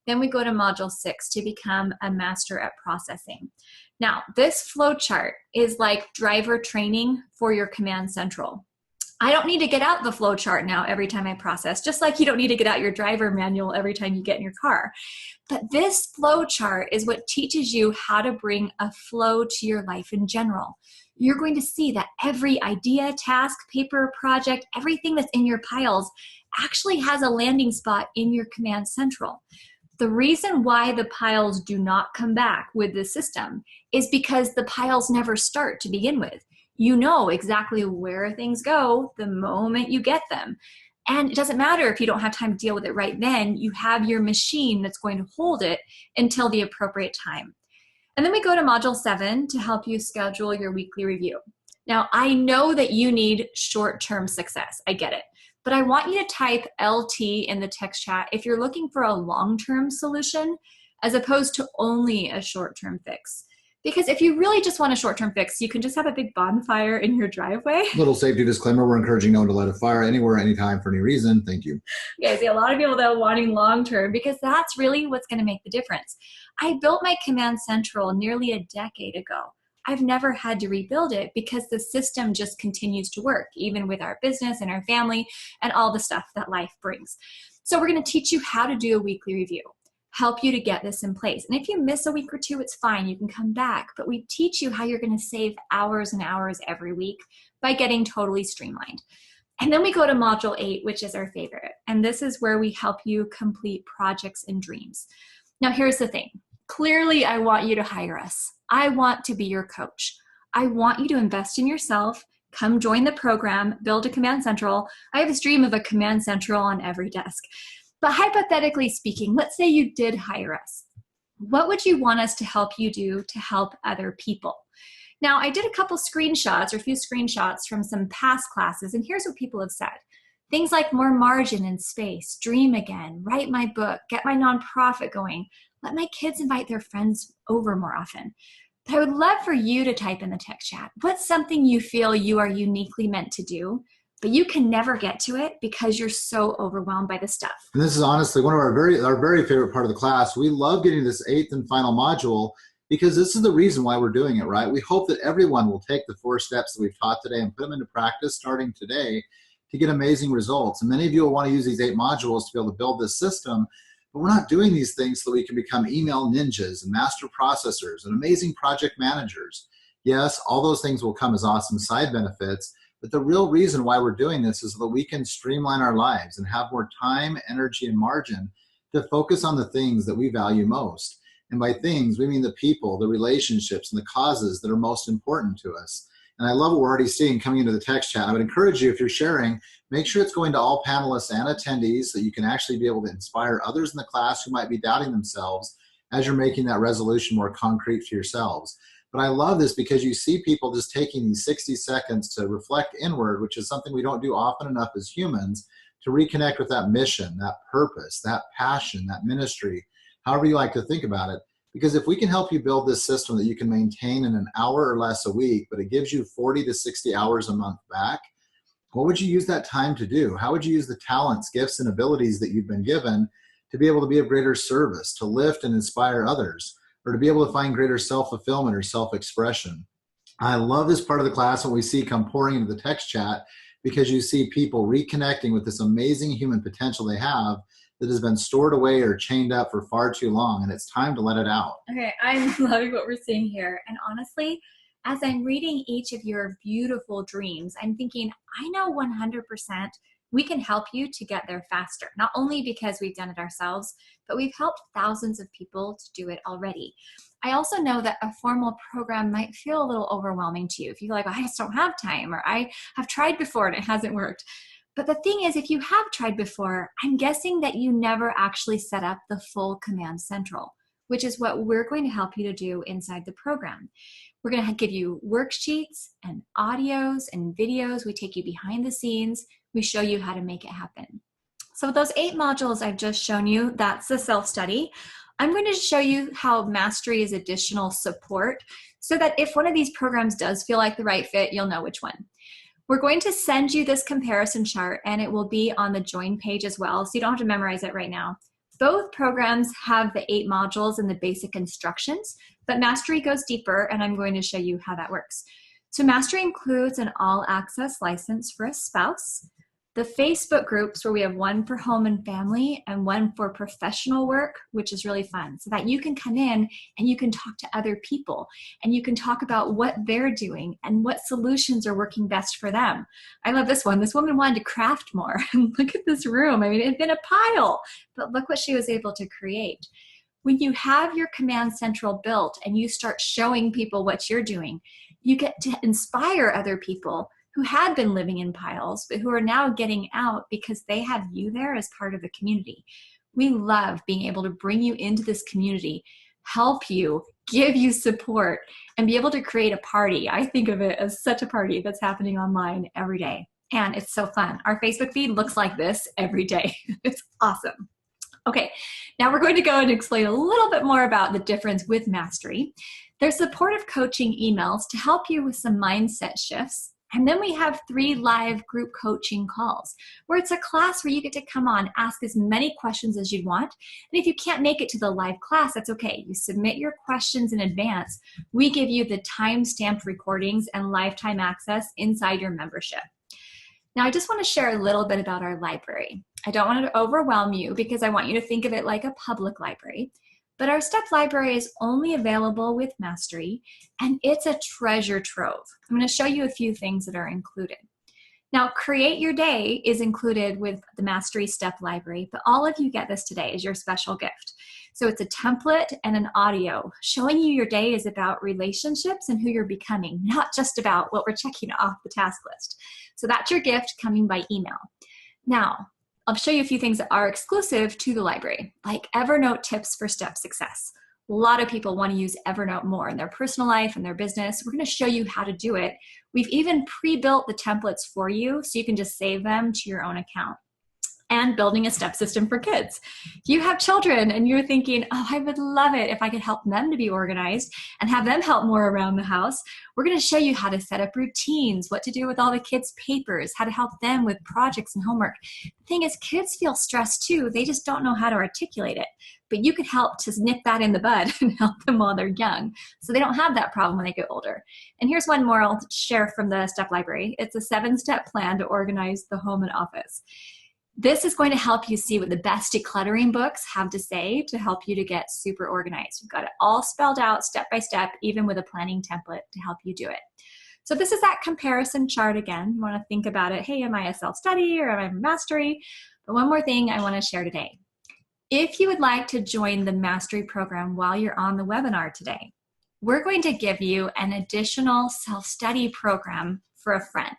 Then we go to module 6 to become a master at processing. Now, this flow chart is like driver training for your command central. I don't need to get out the flow chart now every time I process, just like you don't need to get out your driver manual every time you get in your car. But this flow chart is what teaches you how to bring a flow to your life in general. You're going to see that every idea, task, paper, project, everything that's in your piles actually has a landing spot in your command central. The reason why the piles do not come back with the system is because the piles never start to begin with. You know exactly where things go the moment you get them. And it doesn't matter if you don't have time to deal with it right then. You have your machine that's going to hold it until the appropriate time. And then we go to module 7 to help you schedule your weekly review. Now, I know that you need short-term success. I get it. But I want you to type LT in the text chat if you're looking for a long-term solution as opposed to only a short-term fix. Because if you really just want a short-term fix, you can just have a big bonfire in your driveway. Little safety disclaimer, we're encouraging no one to light a fire anywhere, anytime, for any reason. Thank you. Yeah, I see a lot of people that are wanting long-term because that's really what's going to make the difference. I built my command central nearly a decade ago. I've never had to rebuild it because the system just continues to work, even with our business and our family and all the stuff that life brings. So we're going to teach you how to do a weekly review, help you to get this in place. And if you miss a week or two, it's fine. You can come back. But we teach you how you're going to save hours and hours every week by getting totally streamlined. And then we go to module 8, which is our favorite. And this is where we help you complete projects and dreams. Now, here's the thing. Clearly, I want you to hire us. I want to be your coach. I want you to invest in yourself, come join the program, build a command central. I have this dream of a command central on every desk. But hypothetically speaking, let's say you did hire us. What would you want us to help you do to help other people? Now, I did a couple screenshots or a few screenshots from some past classes, and here's what people have said. Things like more margin and space, dream again, write my book, get my nonprofit going, let my kids invite their friends over more often. But I would love for you to type in the text chat. What's something you feel you are uniquely meant to do, but you can never get to it because you're so overwhelmed by the stuff? And this is honestly one of our very favorite part of the class. We love getting this 8th and final module because this is the reason why we're doing it, right? We hope that everyone will take the 4 steps that we've taught today and put them into practice starting today to get amazing results. And many of you will want to use these 8 modules to be able to build this system. But we're not doing these things so we can become email ninjas and master processors and amazing project managers. Yes, all those things will come as awesome side benefits, but the real reason why we're doing this is so that we can streamline our lives and have more time, energy, and margin to focus on the things that we value most. And by things, we mean the people, the relationships, and the causes that are most important to us. And I love what we're already seeing coming into the text chat. I would encourage you, if you're sharing, make sure it's going to all panelists and attendees so you can actually be able to inspire others in the class who might be doubting themselves as you're making that resolution more concrete for yourselves. But I love this because you see people just taking these 60 seconds to reflect inward, which is something we don't do often enough as humans, to reconnect with that mission, that purpose, that passion, that ministry, however you like to think about it. Because if we can help you build this system that you can maintain in an hour or less a week, but it gives you 40 to 60 hours a month back, what would you use that time to do? How would you use the talents, gifts, and abilities that you've been given to be able to be of greater service, to lift and inspire others, or to be able to find greater self-fulfillment or self-expression? I love this part of the class when we see come pouring into the text chat, because you see people reconnecting with this amazing human potential they have that has been stored away or chained up for far too long, and it's time to let it out. Okay, I'm loving what we're seeing here. And honestly, as I'm reading each of your beautiful dreams, I'm thinking, I know 100% we can help you to get there faster. Not only because we've done it ourselves, but we've helped thousands of people to do it already. I also know that a formal program might feel a little overwhelming to you. If you're like, I just don't have time, or I have tried before and it hasn't worked. But the thing is, if you have tried before, I'm guessing that you never actually set up the full Command Central, which is what we're going to help you to do inside the program. We're going to give you worksheets and audios and videos. We take you behind the scenes. We show you how to make it happen. So those 8 modules I've just shown you, that's the self-study. I'm going to show you how Mastery is additional support so that if one of these programs does feel like the right fit, you'll know which one. We're going to send you this comparison chart, and it will be on the join page as well, so you don't have to memorize it right now. Both programs have the 8 modules and the basic instructions, but Mastery goes deeper, and I'm going to show you how that works. So Mastery includes an all-access license for a spouse, the Facebook groups where we have one for home and family and one for professional work, which is really fun, so that you can come in and you can talk to other people and you can talk about what they're doing and what solutions are working best for them. I love this one. This woman wanted to craft more. Look at this room. I mean, it had been a pile, but look what she was able to create. When you have your Command Central built and you start showing people what you're doing, you get to inspire other people who had been living in piles, but who are now getting out because they have you there as part of the community. We love being able to bring you into this community, help you, give you support, and be able to create a party. I think of it as such a party that's happening online every day. And it's so fun. Our Facebook feed looks like this every day. It's awesome. Okay, now we're going to go and explain a little bit more about the difference with Mastery. There's supportive coaching emails to help you with some mindset shifts. And then we have 3 live group coaching calls where it's a class where you get to come on, ask as many questions as you want. And if you can't make it to the live class, that's okay. You submit your questions in advance. We give you the time-stamped recordings and lifetime access inside your membership. Now, I just want to share a little bit about our library. I don't want to overwhelm you because I want you to think of it like a public library. But our STEP library is only available with Mastery, and it's a treasure trove. I'm going to show you a few things that are included. Now, Create Your Day is included with the Mastery STEP library, but all of you get this today as your special gift. So it's a template and an audio showing you your day is about relationships and who you're becoming, not just about what we're checking off the task list. So that's your gift coming by email. Now, I'll show you a few things that are exclusive to the library, like Evernote tips for STEP success. A lot of people want to use Evernote more in their personal life and their business. We're going to show you how to do it. We've even pre-built the templates for you so you can just save them to your own account. And building a STEP system for kids. If you have children and you're thinking, oh, I would love it if I could help them to be organized and have them help more around the house, we're going to show you how to set up routines, what to do with all the kids' papers, how to help them with projects and homework. The thing is, kids feel stressed too. They just don't know how to articulate it. But you could help to nip that in the bud and help them while they're young so they don't have that problem when they get older. And here's one more I'll share from the STEP library. It's a 7-step plan to organize the home and office. This is going to help you see what the best decluttering books have to say to help you to get super organized. We've got it all spelled out step by step, even with a planning template to help you do it. So this is that comparison chart again. You want to think about it, hey, am I a self-study or am I a Mastery? But one more thing I want to share today. If you would like to join the Mastery program while you're on the webinar today, we're going to give you an additional self-study program for a friend.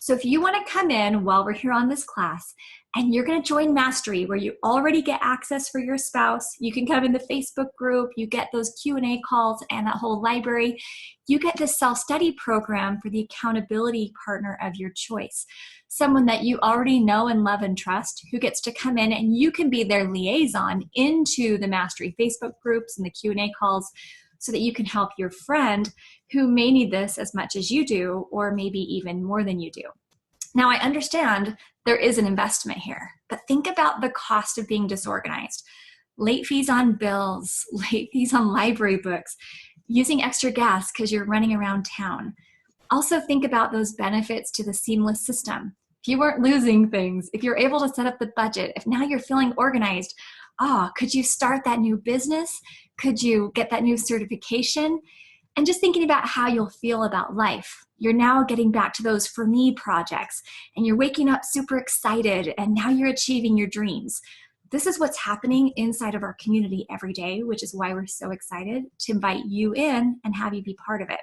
So if you want to come in while we're here on this class and you're going to join Mastery, where you already get access for your spouse, you can come in the Facebook group, you get those Q&A calls and that whole library, you get this self-study program for the accountability partner of your choice. Someone that you already know and love and trust, who gets to come in and you can be their liaison into the Mastery Facebook groups and the Q&A calls, so that you can help your friend who may need this as much as you do, or maybe even more than you do. Now, I understand there is an investment here, but think about the cost of being disorganized. Late fees on bills, late fees on library books, using extra gas because you're running around town. Also think about those benefits to the seamless system. If you weren't losing things, if you're able to set up the budget, if now you're feeling organized, could you start that new business? Could you get that new certification? And just thinking about how you'll feel about life. You're now getting back to those for me projects, and you're waking up super excited, and now you're achieving your dreams. This is what's happening inside of our community every day, which is why we're so excited to invite you in and have you be part of it.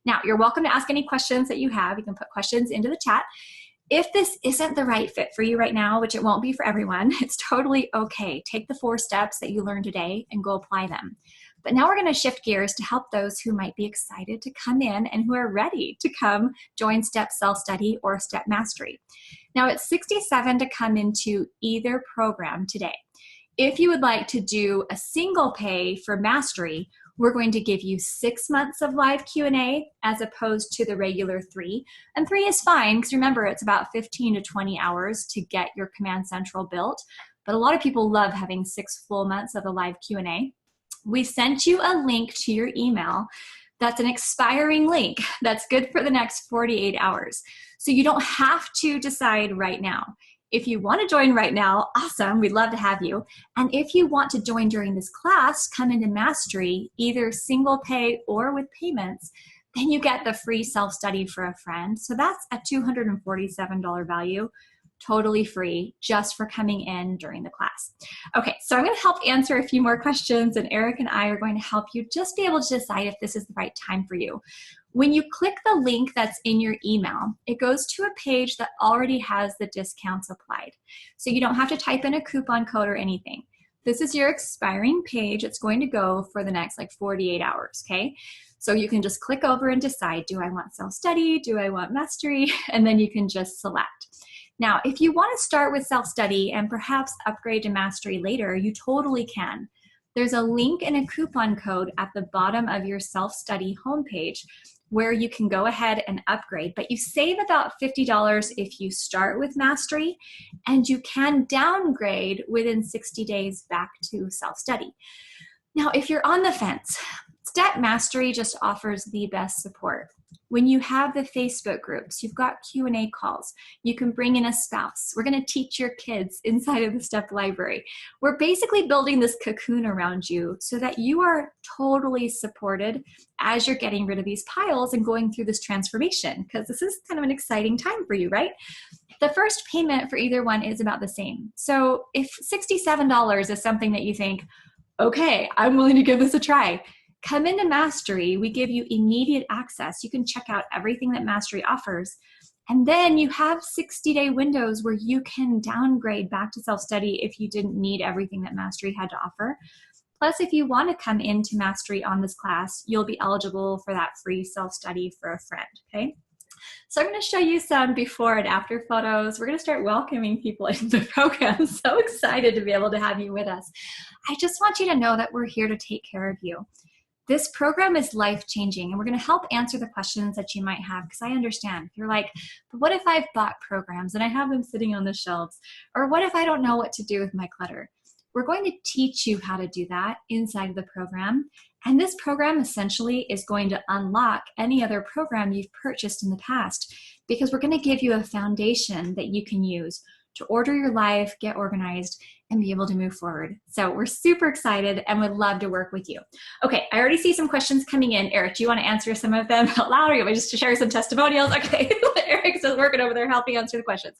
Now, you're welcome to ask any questions that you have. You can put questions into the chat. If this isn't the right fit for you right now, which it won't be for everyone, it's totally okay. Take the 4 steps that you learned today and go apply them. But now we're going to shift gears to help those who might be excited to come in and who are ready to come join Step Self-Study or Step Mastery. Now it's $67 to come into either program today. If you would like to do a single pay for Mastery, we're going to give you 6 months of live Q&A as opposed to the regular 3. And 3 is fine, because remember, it's about 15 to 20 hours to get your Command Central built. But a lot of people love having 6 full months of a live Q&A. We sent you a link to your email. That's an expiring link that's good for the next 48 hours. So you don't have to decide right now. If you want to join right now, awesome, we'd love to have you. And if you want to join during this class, come into Mastery, either single pay or with payments, then you get the free self-study for a friend. So that's a $247 value, totally free, just for coming in during the class. Okay, so I'm going to help answer a few more questions, and Eric and I are going to help you just be able to decide if this is the right time for you. When you click the link that's in your email, it goes to a page that already has the discounts applied. So you don't have to type in a coupon code or anything. This is your expiring page. It's going to go for the next 48 hours, okay? So you can just click over and decide, do I want self-study? Do I want Mastery? And then you can just select. Now, if you want to start with self-study and perhaps upgrade to Mastery later, you totally can. There's a link and a coupon code at the bottom of your self-study homepage where you can go ahead and upgrade, but you save about $50 if you start with Mastery, and you can downgrade within 60 days back to self-study. Now, if you're on the fence, Step Mastery just offers the best support. When you have the Facebook groups, you've got Q&A calls, you can bring in a spouse. We're going to teach your kids inside of the Step library. We're basically building this cocoon around you so that you are totally supported as you're getting rid of these piles and going through this transformation, because this is kind of an exciting time for you, right? The first payment for either one is about the same. So if $67 is something that you think, okay, I'm willing to give this a try, come into Mastery. We give you immediate access. You can check out everything that Mastery offers. And then you have 60-day windows where you can downgrade back to self-study if you didn't need everything that Mastery had to offer. Plus, if you want to come into Mastery on this class, you'll be eligible for that free self-study for a friend, okay? So I'm going to show you some before and after photos. We're going to start welcoming people into the program. So excited to be able to have you with us. I just want you to know that we're here to take care of you. This program is life-changing, and we're going to help answer the questions that you might have, because I understand. You're like, but what if I've bought programs and I have them sitting on the shelves? Or what if I don't know what to do with my clutter? We're going to teach you how to do that inside of the program. And this program essentially is going to unlock any other program you've purchased in the past, because we're going to give you a foundation that you can use to order your life, get organized, and be able to move forward. So we're super excited and would love to work with you. Okay, I already see some questions coming in. Eric, do you want to answer some of them out loud, or you want me just to share some testimonials? Okay, Eric's just working over there helping answer the questions.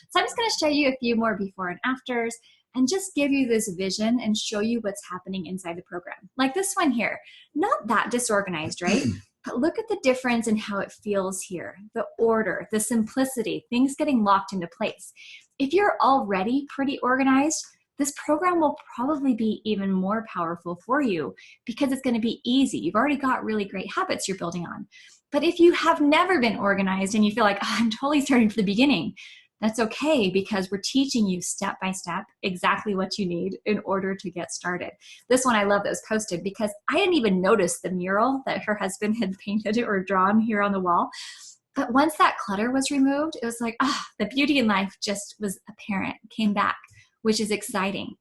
So I'm just going to show you a few more before and afters and just give you this vision and show you what's happening inside the program. Like this one here, not that disorganized, right? But look at the difference in how it feels here, the order, the simplicity, things getting locked into place. If you're already pretty organized, this program will probably be even more powerful for you because it's going to be easy. You've already got really great habits you're building on. But if you have never been organized and you feel like, oh, I'm totally starting from the beginning, that's okay, because we're teaching you step by step exactly what you need in order to get started. This one I love that was posted because I didn't even notice the mural that her husband had painted or drawn here on the wall. But once that clutter was removed, it was like, the beauty in life just was apparent, came back, which is exciting.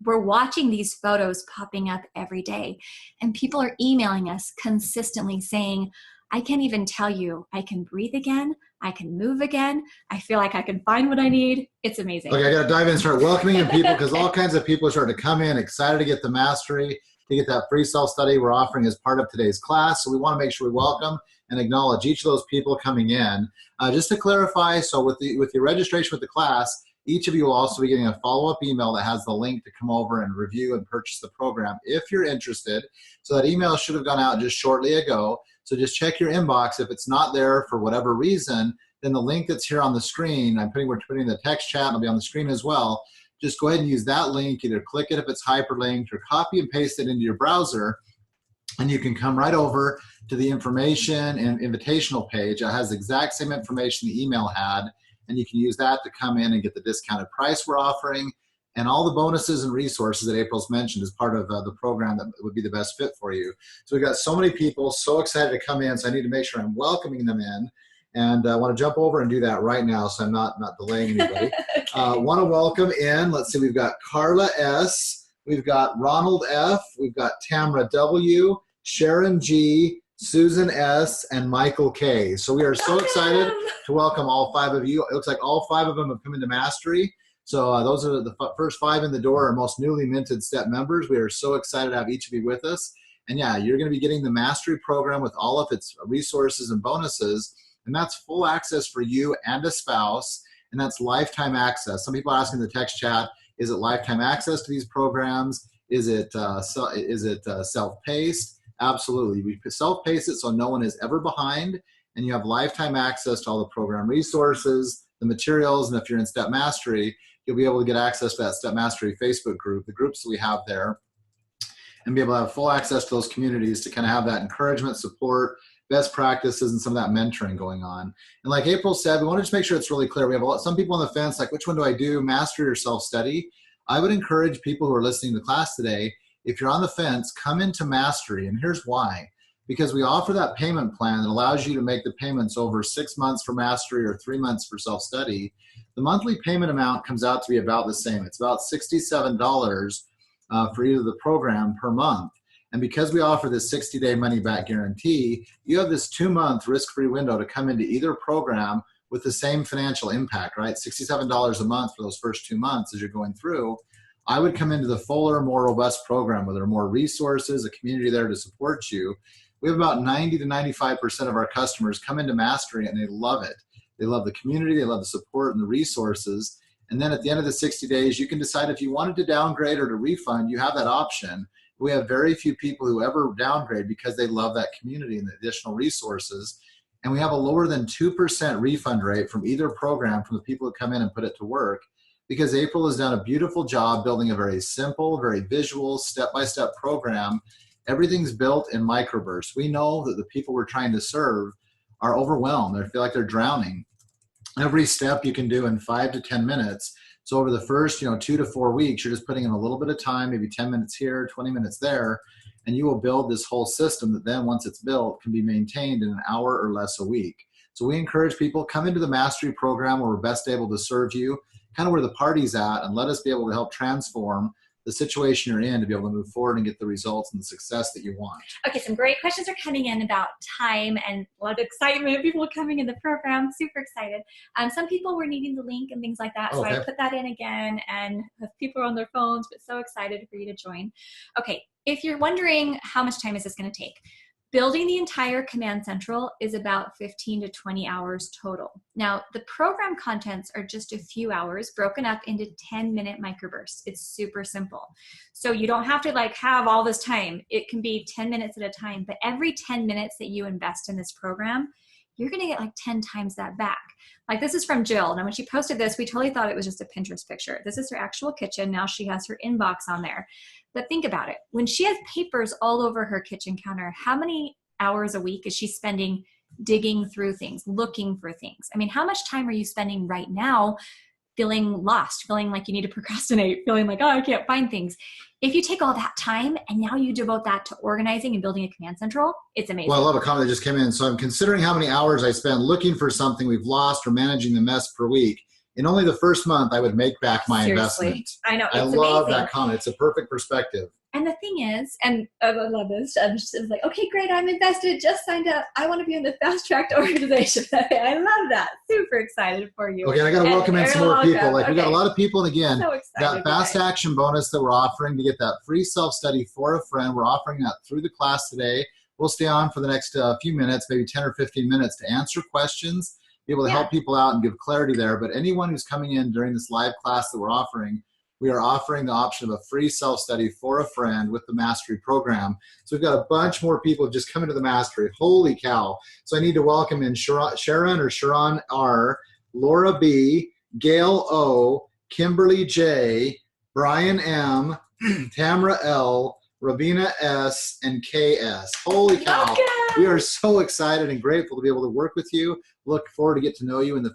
We're watching these photos popping up every day, and people are emailing us consistently saying, I can't even tell you, I can breathe again, I can move again, I feel like I can find what I need. It's amazing. Okay, I got to dive in and start welcoming in people because Okay. all kinds of people are starting to come in, excited to get the mastery, to get that free self-study we're offering as part of today's class. So we want to make sure we welcome and acknowledge each of those people coming in. Just to clarify, so with your registration with the class, each of you will also be getting a follow-up email that has the link to come over and review and purchase the program if you're interested. So that email should have gone out just shortly ago. So just check your inbox. If it's not there for whatever reason, then the link that's here on the screen, we're putting in the text chat, it'll be on the screen as well. Just go ahead and use that link, either click it if it's hyperlinked or copy and paste it into your browser, and you can come right over to the information and invitational page. It has the exact same information the email had, and you can use that to come in and get the discounted price we're offering and all the bonuses and resources that April's mentioned as part of the program that would be the best fit for you. So we've got so many people so excited to come in, so I need to make sure I'm welcoming them in. And I want to jump over and do that right now so I'm not delaying anybody. Okay. Want to welcome in, let's see, we've got Carla S., we've got Ronald F., we've got Tamara W., Sharon G., Susan S., and Michael K. So we are so excited to welcome all 5 of you. It looks like all 5 of them have come into Mastery. So those are the first 5 in the door, our most newly minted STEP members. We are so excited to have each of you with us. And yeah, you're going to be getting the Mastery program with all of its resources and bonuses. And that's full access for you and a spouse. And that's lifetime access. Some people are asking in the text chat, is it lifetime access to these programs? Is it self-paced? Absolutely. We self-pace it so no one is ever behind, and you have lifetime access to all the program resources, the materials, and if you're in Step Mastery, you'll be able to get access to that Step Mastery Facebook group, the groups that we have there, and be able to have full access to those communities to kind of have that encouragement, support, best practices, and some of that mentoring going on. And like April said, we want to just make sure it's really clear. We have some people on the fence, like, which one do I do, Mastery or self-study? I would encourage people who are listening to the class today, if you're on the fence, come into Mastery, and here's why. Because we offer that payment plan that allows you to make the payments over 6 months for Mastery or 3 months for self-study. The monthly payment amount comes out to be about the same. It's about $67 for either the program per month. And because we offer this 60-day money-back guarantee, you have this 2-month risk-free window to come into either program with the same financial impact, right? $67 a month for those first 2 months as you're going through. I would come into the fuller, more robust program where there are more resources, a community there to support you. We have about 90 to 95% of our customers come into Mastery and they love it. They love the community, they love the support and the resources. And then at the end of the 60 days, you can decide if you wanted to downgrade or to refund, you have that option. We have very few people who ever downgrade because they love that community and the additional resources. And we have a lower than 2% refund rate from either program from the people who come in and put it to work, because April has done a beautiful job building a very simple, very visual, step-by-step program. Everything's built in microbursts. We know that the people we're trying to serve are overwhelmed. They feel like they're drowning. Every step you can do in 5 to 10 minutes. So over the first 2 to 4 weeks, you're just putting in a little bit of time, maybe 10 minutes here, 20 minutes there, and you will build this whole system that then once it's built can be maintained in an hour or less a week. So we encourage people, come into the Mastery program where we're best able to serve you, kind of where the party's at, and let us be able to help transform the situation you're in to be able to move forward and get the results and the success that you want. Okay, some great questions are coming in about time and a lot of excitement. People coming in the program, super excited. Some people were needing the link and things like that, so I put that in again, and people are on their phones, but so excited for you to join. Okay, if you're wondering how much time is this going to take, Building the entire Command Central is about 15 to 20 hours total. Now, the program contents are just a few hours broken up into 10-minute microbursts. It's super simple. So you don't have to like have all this time. It can be 10 minutes at a time, but every 10 minutes that you invest in this program, you're going to get like 10 times that back. Like this is from Jill. Now, when she posted this, we totally thought it was just a Pinterest picture. This is her actual kitchen. Now she has her inbox on there. But think about it. When she has papers all over her kitchen counter, how many hours a week is she spending digging through things, looking for things? I mean, how much time are you spending right now feeling lost, feeling like you need to procrastinate, feeling like, oh, I can't find things? If you take all that time and now you devote that to organizing and building a Command Central, it's amazing. Well, I love a comment that just came in. So I'm considering how many hours I spend looking for something we've lost or managing the mess per week. In only the first month, I would make back my investment. I know. I love that comment. It's a perfect perspective. And the thing is, and I love this, I'm just like, okay, great, I'm invested, just signed up. I want to be in the fast-tracked organization. I love that. Super excited for you. Okay, I got to welcome in some more people. Like, we got a lot of people, and again, so that fast action bonus that we're offering to get that free self-study for a friend, we're offering that through the class today. We'll stay on for the next few minutes, maybe 10 or 15 minutes to answer questions, be able to help people out and give clarity there. But anyone who's coming in during this live class that we're offering, we are offering the option of a free self-study for a friend with the Mastery program. So we've got a bunch more people who just come into the Mastery. Holy cow. So I need to welcome in Sharon R., Laura B., Gail O., Kimberly J., Brian M., Tamara L., Rabina S., and KS. Holy cow. We are so excited and grateful to be able to work with you. Look forward to get to know you in the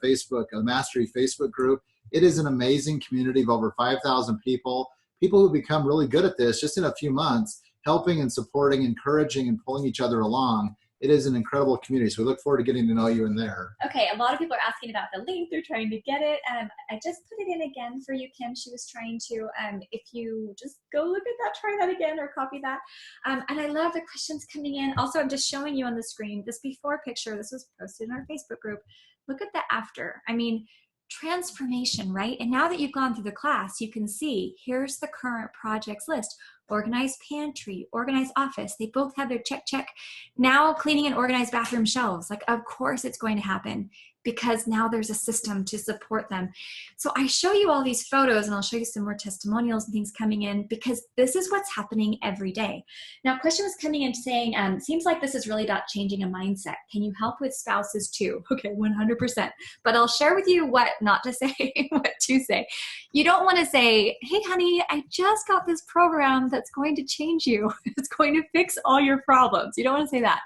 Mastery Facebook group. It is an amazing community of over 5,000 people who become really good at this just in a few months, helping and supporting, encouraging, and pulling each other along. It is an incredible community, so we look forward to getting to know you in there. Okay, a lot of people are asking about the link. They're trying to get it. I just put it in again for you, Kim. She was trying to. If you just go look at that, try that again or copy that. And I love the questions coming in. Also, I'm just showing you on the screen this before picture. This was posted in our Facebook group. Look at the after. I mean, transformation, right? And now that you've gone through the class, you can see here's the current projects list. Organized pantry, organized office. They both have their check, check. Now cleaning and organized bathroom shelves. Like, of course it's going to happen because now there's a system to support them. So I show you all these photos and I'll show you some more testimonials and things coming in because this is what's happening every day. Now, a question was coming in saying, seems like this is really about changing a mindset. Can you help with spouses too? Okay, 100%. But I'll share with you what not to say, what to say. You don't want to say, hey, honey, I just got this program that's going to change you. It's going to fix all your problems. You don't want to say that.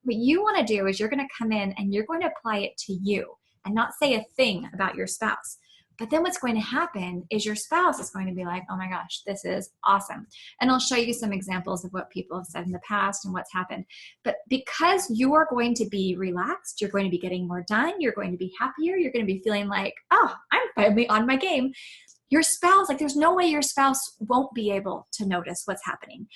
What you want to do is you're going to come in and you're going to apply it to you and not say a thing about your spouse. But then what's going to happen is your spouse is going to be like, oh my gosh, this is awesome. And I'll show you some examples of what people have said in the past and what's happened. But because you are going to be relaxed, you're going to be getting more done, you're going to be happier, you're going to be feeling like, oh, I'm finally on my game. Your spouse, like there's no way your spouse won't be able to notice what's happening.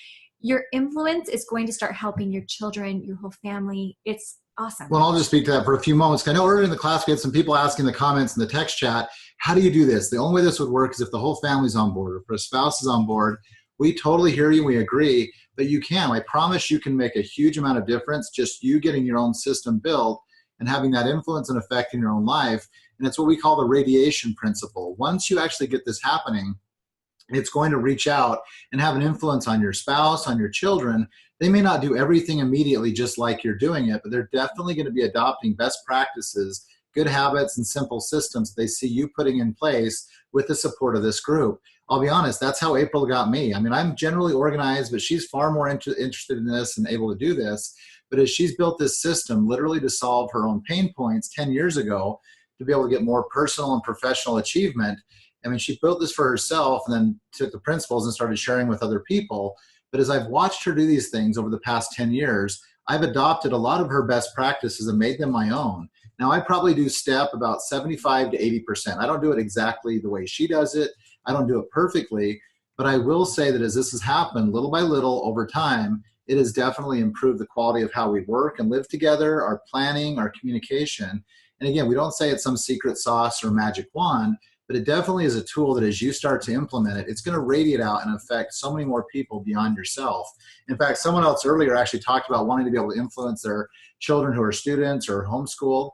Your influence is going to start helping your children, your whole family. It's awesome. Well, I'll just speak to that for a few moments. I know earlier in the class we had some people asking the comments in the text chat, how do you do this? The only way this would work is if the whole family's on board, if a spouse is on board. We totally hear you, we agree, but you can. I promise you can make a huge amount of difference just you getting your own system built and having that influence and effect in your own life. And it's what we call the radiation principle. Once you actually get this happening, it's going to reach out and have an influence on your spouse, on your children. They may not do everything immediately just like you're doing it, but they're definitely going to be adopting best practices, good habits, and simple systems they see you putting in place with the support of this group. I'll be honest, that's how April got me. I mean, I'm generally organized, but she's far more interested in this and able to do this. But as she's built this system literally to solve her own pain points 10 years ago, to be able to get more personal and professional achievement, I mean, she built this for herself and then took the principles and started sharing with other people. But as I've watched her do these things over the past 10 years, I've adopted a lot of her best practices and made them my own. Now, I probably do step about 75 to 80%. I don't do it exactly the way she does it. I don't do it perfectly. But I will say that as this has happened little by little over time, it has definitely improved the quality of how we work and live together, our planning, our communication. And again, we don't say it's some secret sauce or magic wand, but it definitely is a tool that as you start to implement it, it's going to radiate out and affect so many more people beyond yourself. In fact, someone else earlier actually talked about wanting to be able to influence their children who are students or homeschool.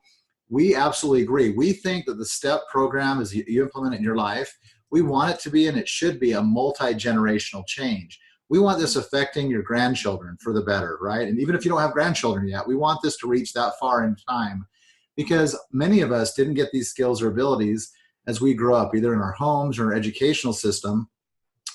We absolutely agree. We think that the STEP program, as you implement it in your life, we want it to be, and it should be, a multi-generational change. We want this affecting your grandchildren for the better, right? And even if you don't have grandchildren yet, we want this to reach that far in time, because many of us didn't get these skills or abilities as we grew up, either in our homes or our educational system.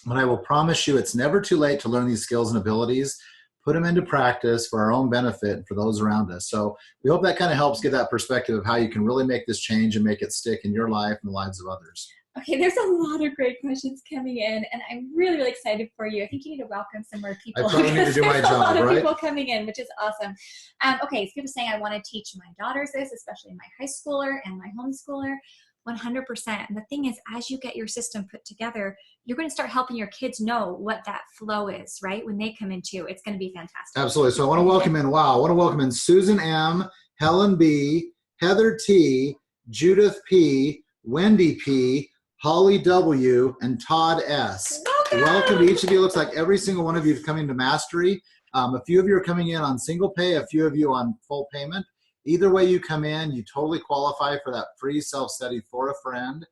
But I will promise you, it's never too late to learn these skills and abilities, put them into practice for our own benefit and for those around us. So we hope that kind of helps give that perspective of how you can really make this change and make it stick in your life and the lives of others. Okay, there's a lot of great questions coming in, and I'm really, really excited for you. I think you need to welcome some more people. I probably need to do my job, a lot of right? people coming in, which is awesome. Okay, so people saying I want to teach my daughters this, especially my high schooler and my homeschooler. 100%. And the thing is, as you get your system put together, you're going to start helping your kids know what that flow is, right? When they come into, it's going to be fantastic. Absolutely. So I want to welcome in, Susan M., Helen B., Heather T., Judith P., Wendy P., Holly W., and Todd S. Welcome to each of you. It looks like every single one of you is coming to Mastery. A few of you are coming in on single pay, a few of you on full payment. Either way you come in, you totally qualify for that free self-study for a friend.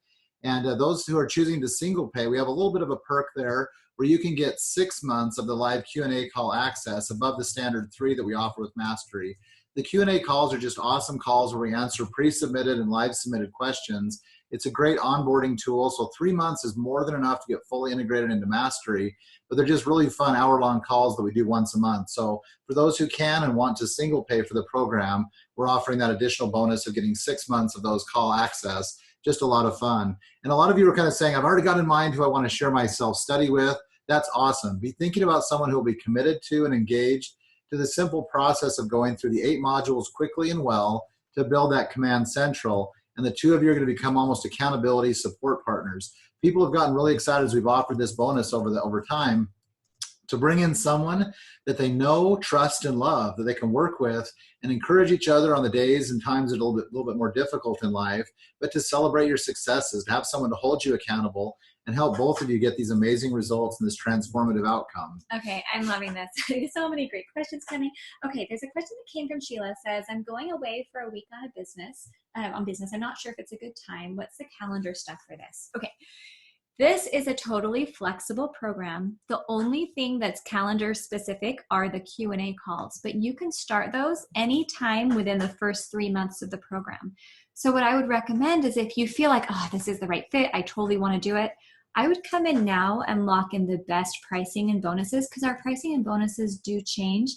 And those who are choosing to single pay, we have a little bit of a perk there where you can get 6 months of the live Q&A call access above the standard 3 that we offer with Mastery. The Q&A calls are just awesome calls where we answer pre-submitted and live submitted questions. It's a great onboarding tool. So 3 months is more than enough to get fully integrated into Mastery, but they're just really fun hour-long calls that we do once a month. So for those who can and want to single pay for the program, we're offering that additional bonus of getting 6 months of those call access. Just a lot of fun. And a lot of you are kind of saying, I've already got in mind who I want to share my self-study with. That's awesome. Be thinking about someone who will be committed to and engaged to the simple process of going through the 8 modules quickly and well to build that command central. And the 2 of you are going to become almost accountability support partners. People have gotten really excited as we've offered this bonus over time to bring in someone that they know, trust, and love, that they can work with and encourage each other on the days and times that are a little bit more difficult in life, but to celebrate your successes, to have someone to hold you accountable and help both of you get these amazing results and this transformative outcome. Okay, I'm loving this. So many great questions coming. Okay, there's a question that came from Sheila. It says, I'm going away for a week on business. I'm not sure if it's a good time. What's the calendar stuff for this? Okay. This is a totally flexible program. The only thing that's calendar specific are the Q&A calls, but you can start those anytime within the first 3 months of the program. So what I would recommend is if you feel like, oh, this is the right fit, I totally want to do it, I would come in now and lock in the best pricing and bonuses, because our pricing and bonuses do change.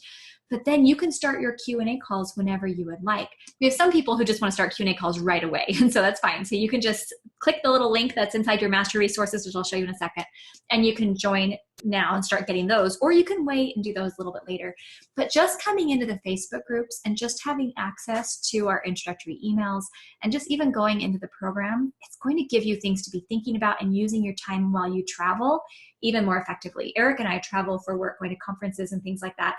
But then you can start your Q&A calls whenever you would like. We have some people who just want to start Q&A calls right away, and so that's fine. So you can just click the little link that's inside your master resources, which I'll show you in a second, and you can join now and start getting those, or you can wait and do those a little bit later. But just coming into the Facebook groups and just having access to our introductory emails and just even going into the program, it's going to give you things to be thinking about and using your time while you travel even more effectively. Eric and I travel for work, going to conferences and things like that.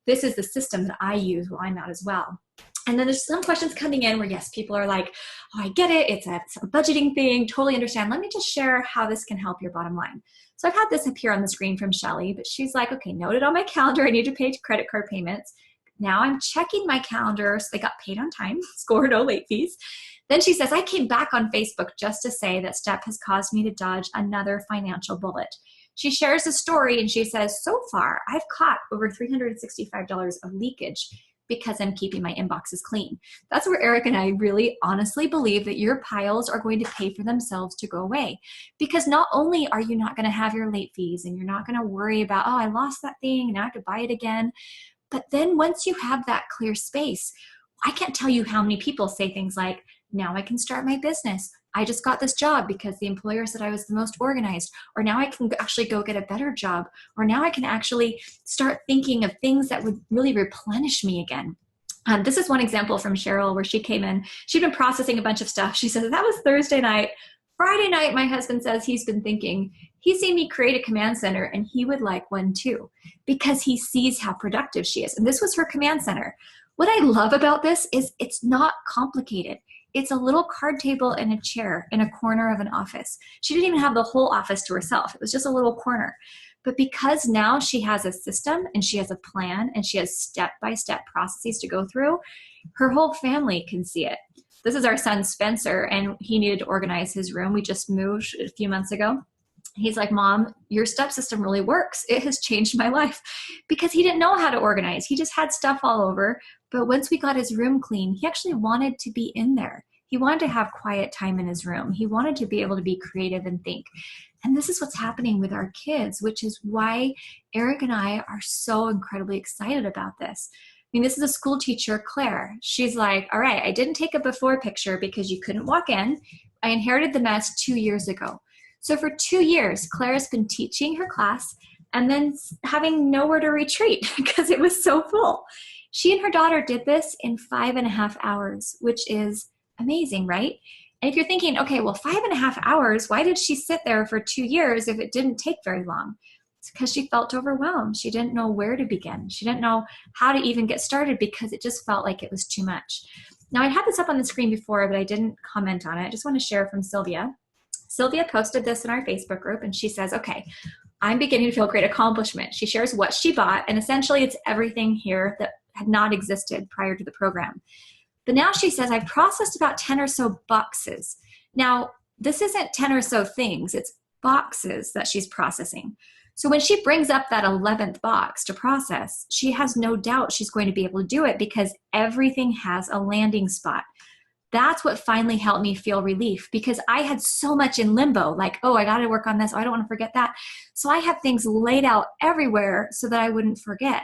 This is the system that I use while I'm out as well. And then there's some questions coming in where, yes, people are like, oh, I get it. It's a budgeting thing. Totally understand. Let me just share how this can help your bottom line. So I've had this appear on the screen from Shelly, but she's like, okay, noted on my calendar, I need to pay credit card payments. Now I'm checking my calendar. So they got paid on time, score no late fees. Then she says, I came back on Facebook just to say that STEP has caused me to dodge another financial bullet. She shares a story and she says, so far, I've caught over $365 of leakage because I'm keeping my inboxes clean. That's where Eric and I really honestly believe that your piles are going to pay for themselves to go away. Because not only are you not going to have your late fees and you're not going to worry about, oh, I lost that thing, now I have to buy it again. But then once you have that clear space, I can't tell you how many people say things like, now I can start my business. I just got this job because the employer said I was the most organized, or now I can actually go get a better job, or now I can actually start thinking of things that would really replenish me again. This is one example from Cheryl where she came in. She'd been processing a bunch of stuff. She says, that was Thursday night. Friday night, my husband says he's been thinking, he's seen me create a command center and he would like one too, because he sees how productive she is. And this was her command center. What I love about this is it's not complicated. It's a little card table and a chair in a corner of an office. She didn't even have the whole office to herself. It was just a little corner. But because now she has a system and she has a plan and she has step-by-step processes to go through, her whole family can see it. This is our son, Spencer, and he needed to organize his room. We just moved a few months ago. He's like, Mom, your step system really works. It has changed my life, because he didn't know how to organize. He just had stuff all over. But once we got his room clean, he actually wanted to be in there. He wanted to have quiet time in his room. He wanted to be able to be creative and think. And this is what's happening with our kids, which is why Eric and I are so incredibly excited about this. I mean, this is a school teacher, Claire. She's like, all right, I didn't take a before picture because you couldn't walk in. I inherited the mess 2 years ago. So for 2 years, Claire has been teaching her class and then having nowhere to retreat because it was so full. She and her daughter did this in 5.5 hours, which is amazing, right? And if you're thinking, okay, well, 5.5 hours, why did she sit there for 2 years if it didn't take very long? It's because she felt overwhelmed. She didn't know where to begin. She didn't know how to even get started because it just felt like it was too much. Now, I had this up on the screen before, but I didn't comment on it. I just want to share from Sylvia. Sylvia posted this in our Facebook group, and she says, okay, I'm beginning to feel great accomplishment. She shares what she bought, and essentially it's everything here that had not existed prior to the program. But now she says, I've processed about 10 or so boxes. Now, this isn't 10 or so things, it's boxes that she's processing. So when she brings up that 11th box to process, she has no doubt she's going to be able to do it because everything has a landing spot. That's what finally helped me feel relief, because I had so much in limbo, like, oh, I got to work on this. Oh, I don't want to forget that. So I have things laid out everywhere so that I wouldn't forget.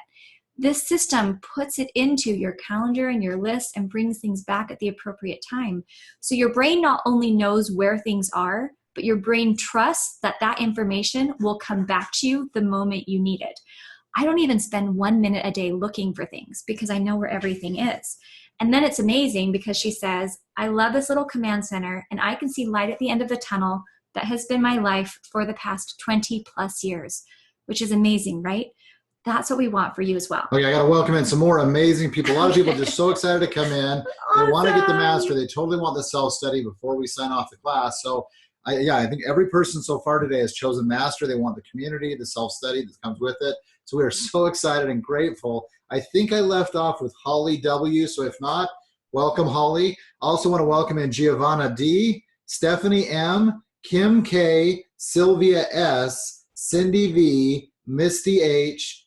This system puts it into your calendar and your list and brings things back at the appropriate time. So your brain not only knows where things are, but your brain trusts that that information will come back to you the moment you need it. I don't even spend 1 minute a day looking for things because I know where everything is. And then it's amazing because she says, I love this little command center and I can see light at the end of the tunnel that has been my life for the past 20 plus years, which is amazing, right? That's what we want for you as well. Okay, I got to welcome in some more amazing people. A lot of people just so excited to come in. Awesome. They want to get the master. They totally want the self-study before we sign off the class. So I think every person so far today has chosen master. They want the community, the self-study that comes with it. So we are so excited and grateful. I think I left off with Holly W. So if not, welcome Holly. I also want to welcome in Giovanna D, Stephanie M, Kim K, Sylvia S, Cindy V, Misty H,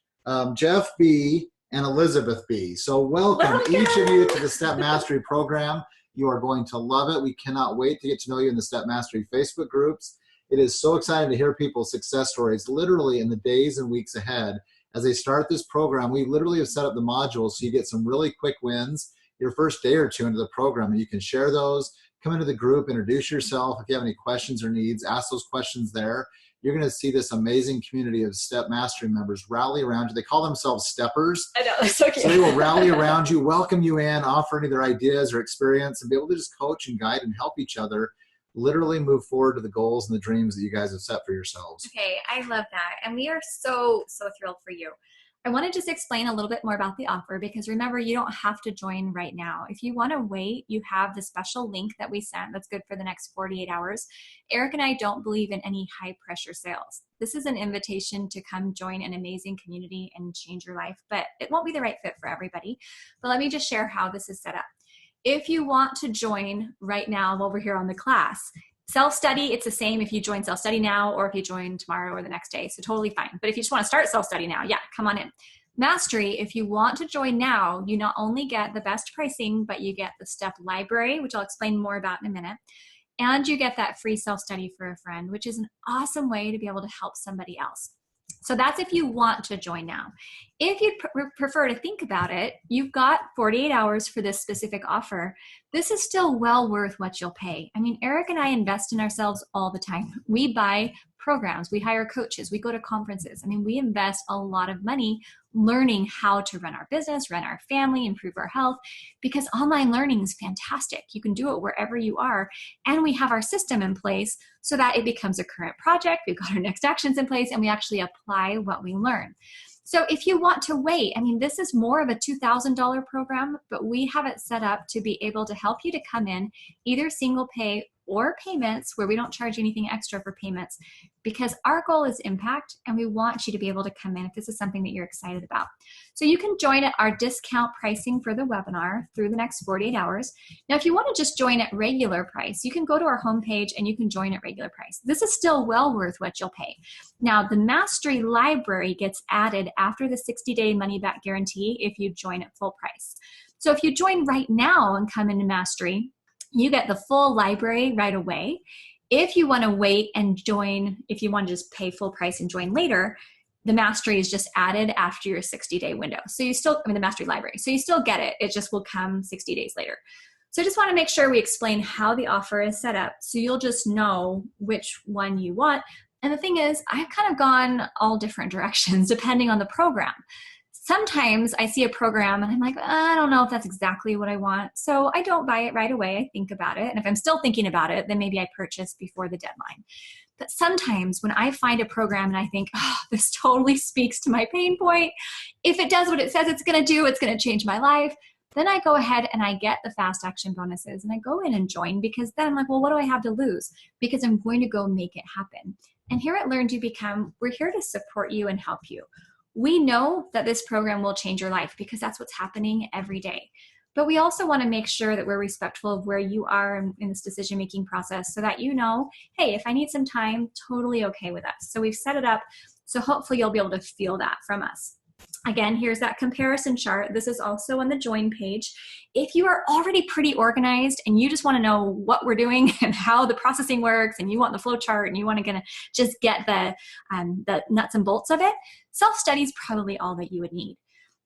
Jeff B, and Elizabeth B. So welcome each of you to the Step Mastery program. You are going to love it. We cannot wait to get to know you in the Step Mastery Facebook groups. It is so exciting to hear people's success stories literally in the days and weeks ahead. As they start this program, we literally have set up the modules so you get some really quick wins your first day or two into the program, and you can share those, come into the group, introduce yourself. If you have any questions or needs, ask those questions there. You're going to see this amazing community of Step Mastery members rally around you. They call themselves steppers. I know, it's so cute. So they will rally around you, welcome you in, offer any of their ideas or experience, and be able to just coach and guide and help each other literally move forward to the goals and the dreams that you guys have set for yourselves. Okay, I love that. And we are so thrilled for you. I want to just explain a little bit more about the offer, because remember, you don't have to join right now. If you want to wait, you have the special link that we sent that's good for the next 48 hours. Eric and I don't believe in any high pressure sales. This is an invitation to come join an amazing community and change your life, but it won't be the right fit for everybody. But let me just share how this is set up. If you want to join right now while we're here on the class, self-study, it's the same if you join self-study now or if you join tomorrow or the next day, so totally fine. But if you just want to start self-study now, yeah, come on in. Mastery, if you want to join now, you not only get the best pricing, but you get the step library, which I'll explain more about in a minute, and you get that free self-study for a friend, which is an awesome way to be able to help somebody else. So that's if you want to join now. If you prefer to think about it, you've got 48 hours for this specific offer. This is still well worth what you'll pay. I mean, Eric and I invest in ourselves all the time. We buy programs, we hire coaches, we go to conferences. I mean, we invest a lot of money learning how to run our business, run our family, improve our health, because online learning is fantastic. You can do it wherever you are. And we have our system in place so that it becomes a current project. We've got our next actions in place and we actually apply what we learn. So if you want to wait, I mean, this is more of a $2,000 program, but we have it set up to be able to help you to come in either single pay or payments, where we don't charge anything extra for payments, because our goal is impact and we want you to be able to come in if this is something that you're excited about. So you can join at our discount pricing for the webinar through the next 48 hours. Now, if you want to just join at regular price, you can go to our homepage and you can join at regular price. This is still well worth what you'll pay. Now, the Mastery Library gets added after the 60-day money-back guarantee if you join at full price. So if you join right now and come into Mastery, you get the full library right away. If you want to wait and join, if you want to just pay full price and join later, the Mastery is just added after your 60-day window. So you still, the Mastery Library. So you still get it. It just will come 60 days later. So I just want to make sure we explain how the offer is set up so you'll just know which one you want. And the thing is, I've kind of gone all different directions depending on the program. Sometimes I see a program and I'm like, I don't know if that's exactly what I want. So I don't buy it right away. I think about it. And if I'm still thinking about it, then maybe I purchase before the deadline. But sometimes when I find a program and I think, oh, this totally speaks to my pain point, if it does what it says it's going to do, it's going to change my life, then I go ahead and I get the fast action bonuses and I go in and join, because then I'm like, well, what do I have to lose? Because I'm going to go make it happen. And here at LearnDoBecome, we're here to support you and help you. We know that this program will change your life because that's what's happening every day. But we also want to make sure that we're respectful of where you are in this decision-making process so that you know, hey, if I need some time, totally okay with us. So we've set it up so hopefully you'll be able to feel that from us. Again, here's that comparison chart. This is also on the join page. If you are already pretty organized and you just want to know what we're doing and how the processing works, and you want the flow chart and you want to just get the nuts and bolts of it, self-study is probably all that you would need.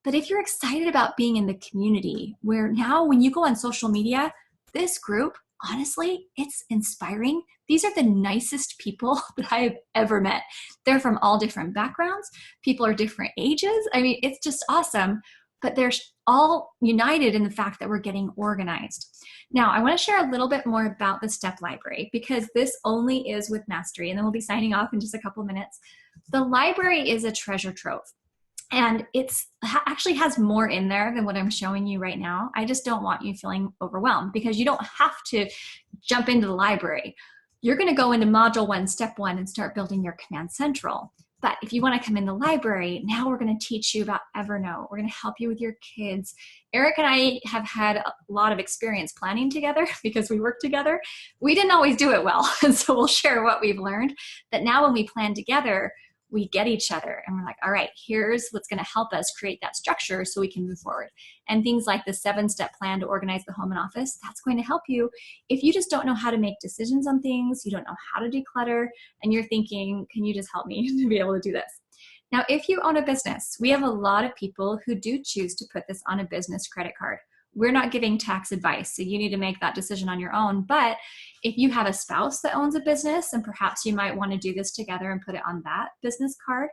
But if you're excited about being in the community, where now when you go on social media, this group, honestly, it's inspiring. These are the nicest people that I have ever met. They're from all different backgrounds. People are different ages. I mean, it's just awesome. But they're all united in the fact that we're getting organized. Now, I want to share a little bit more about the STEP library, because this only is with Mastery, and then we'll be signing off in just a couple minutes. The library is a treasure trove. And it's actually has more in there than what I'm showing you right now. I just don't want you feeling overwhelmed, because you don't have to jump into the library. You're going to go into module 1, step 1, and start building your Command Central. But if you want to come in the library, now we're going to teach you about Evernote. We're going to help you with your kids. Eric and I have had a lot of experience planning together because we work together. We didn't always do it well. And so we'll share what we've learned. But now when we plan together, we get each other and we're like, all right, here's what's going to help us create that structure so we can move forward. And things like the 7-step plan to organize the home and office, that's going to help you. If you just don't know how to make decisions on things, you don't know how to declutter, and you're thinking, can you just help me to be able to do this? Now, if you own a business, we have a lot of people who do choose to put this on a business credit card. We're not giving tax advice, so you need to make that decision on your own. But if you have a spouse that owns a business, and perhaps you might want to do this together and put it on that business card.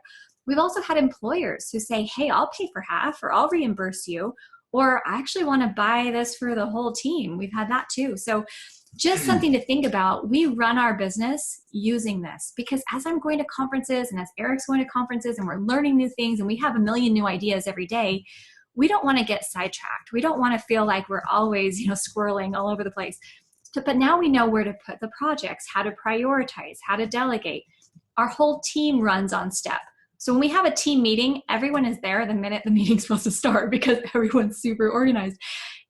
We've also had employers who say, hey, I'll pay for half, or I'll reimburse you, or I actually want to buy this for the whole team. We've had that too. So just something to think about. We run our business using this, because as I'm going to conferences and as Eric's going to conferences and we're learning new things and we have a million new ideas every day, we don't want to get sidetracked. We don't want to feel like we're always, squirreling all over the place. But now we know where to put the projects, how to prioritize, how to delegate. Our whole team runs on STEP. So when we have a team meeting, everyone is there the minute the meeting's supposed to start, because everyone's super organized.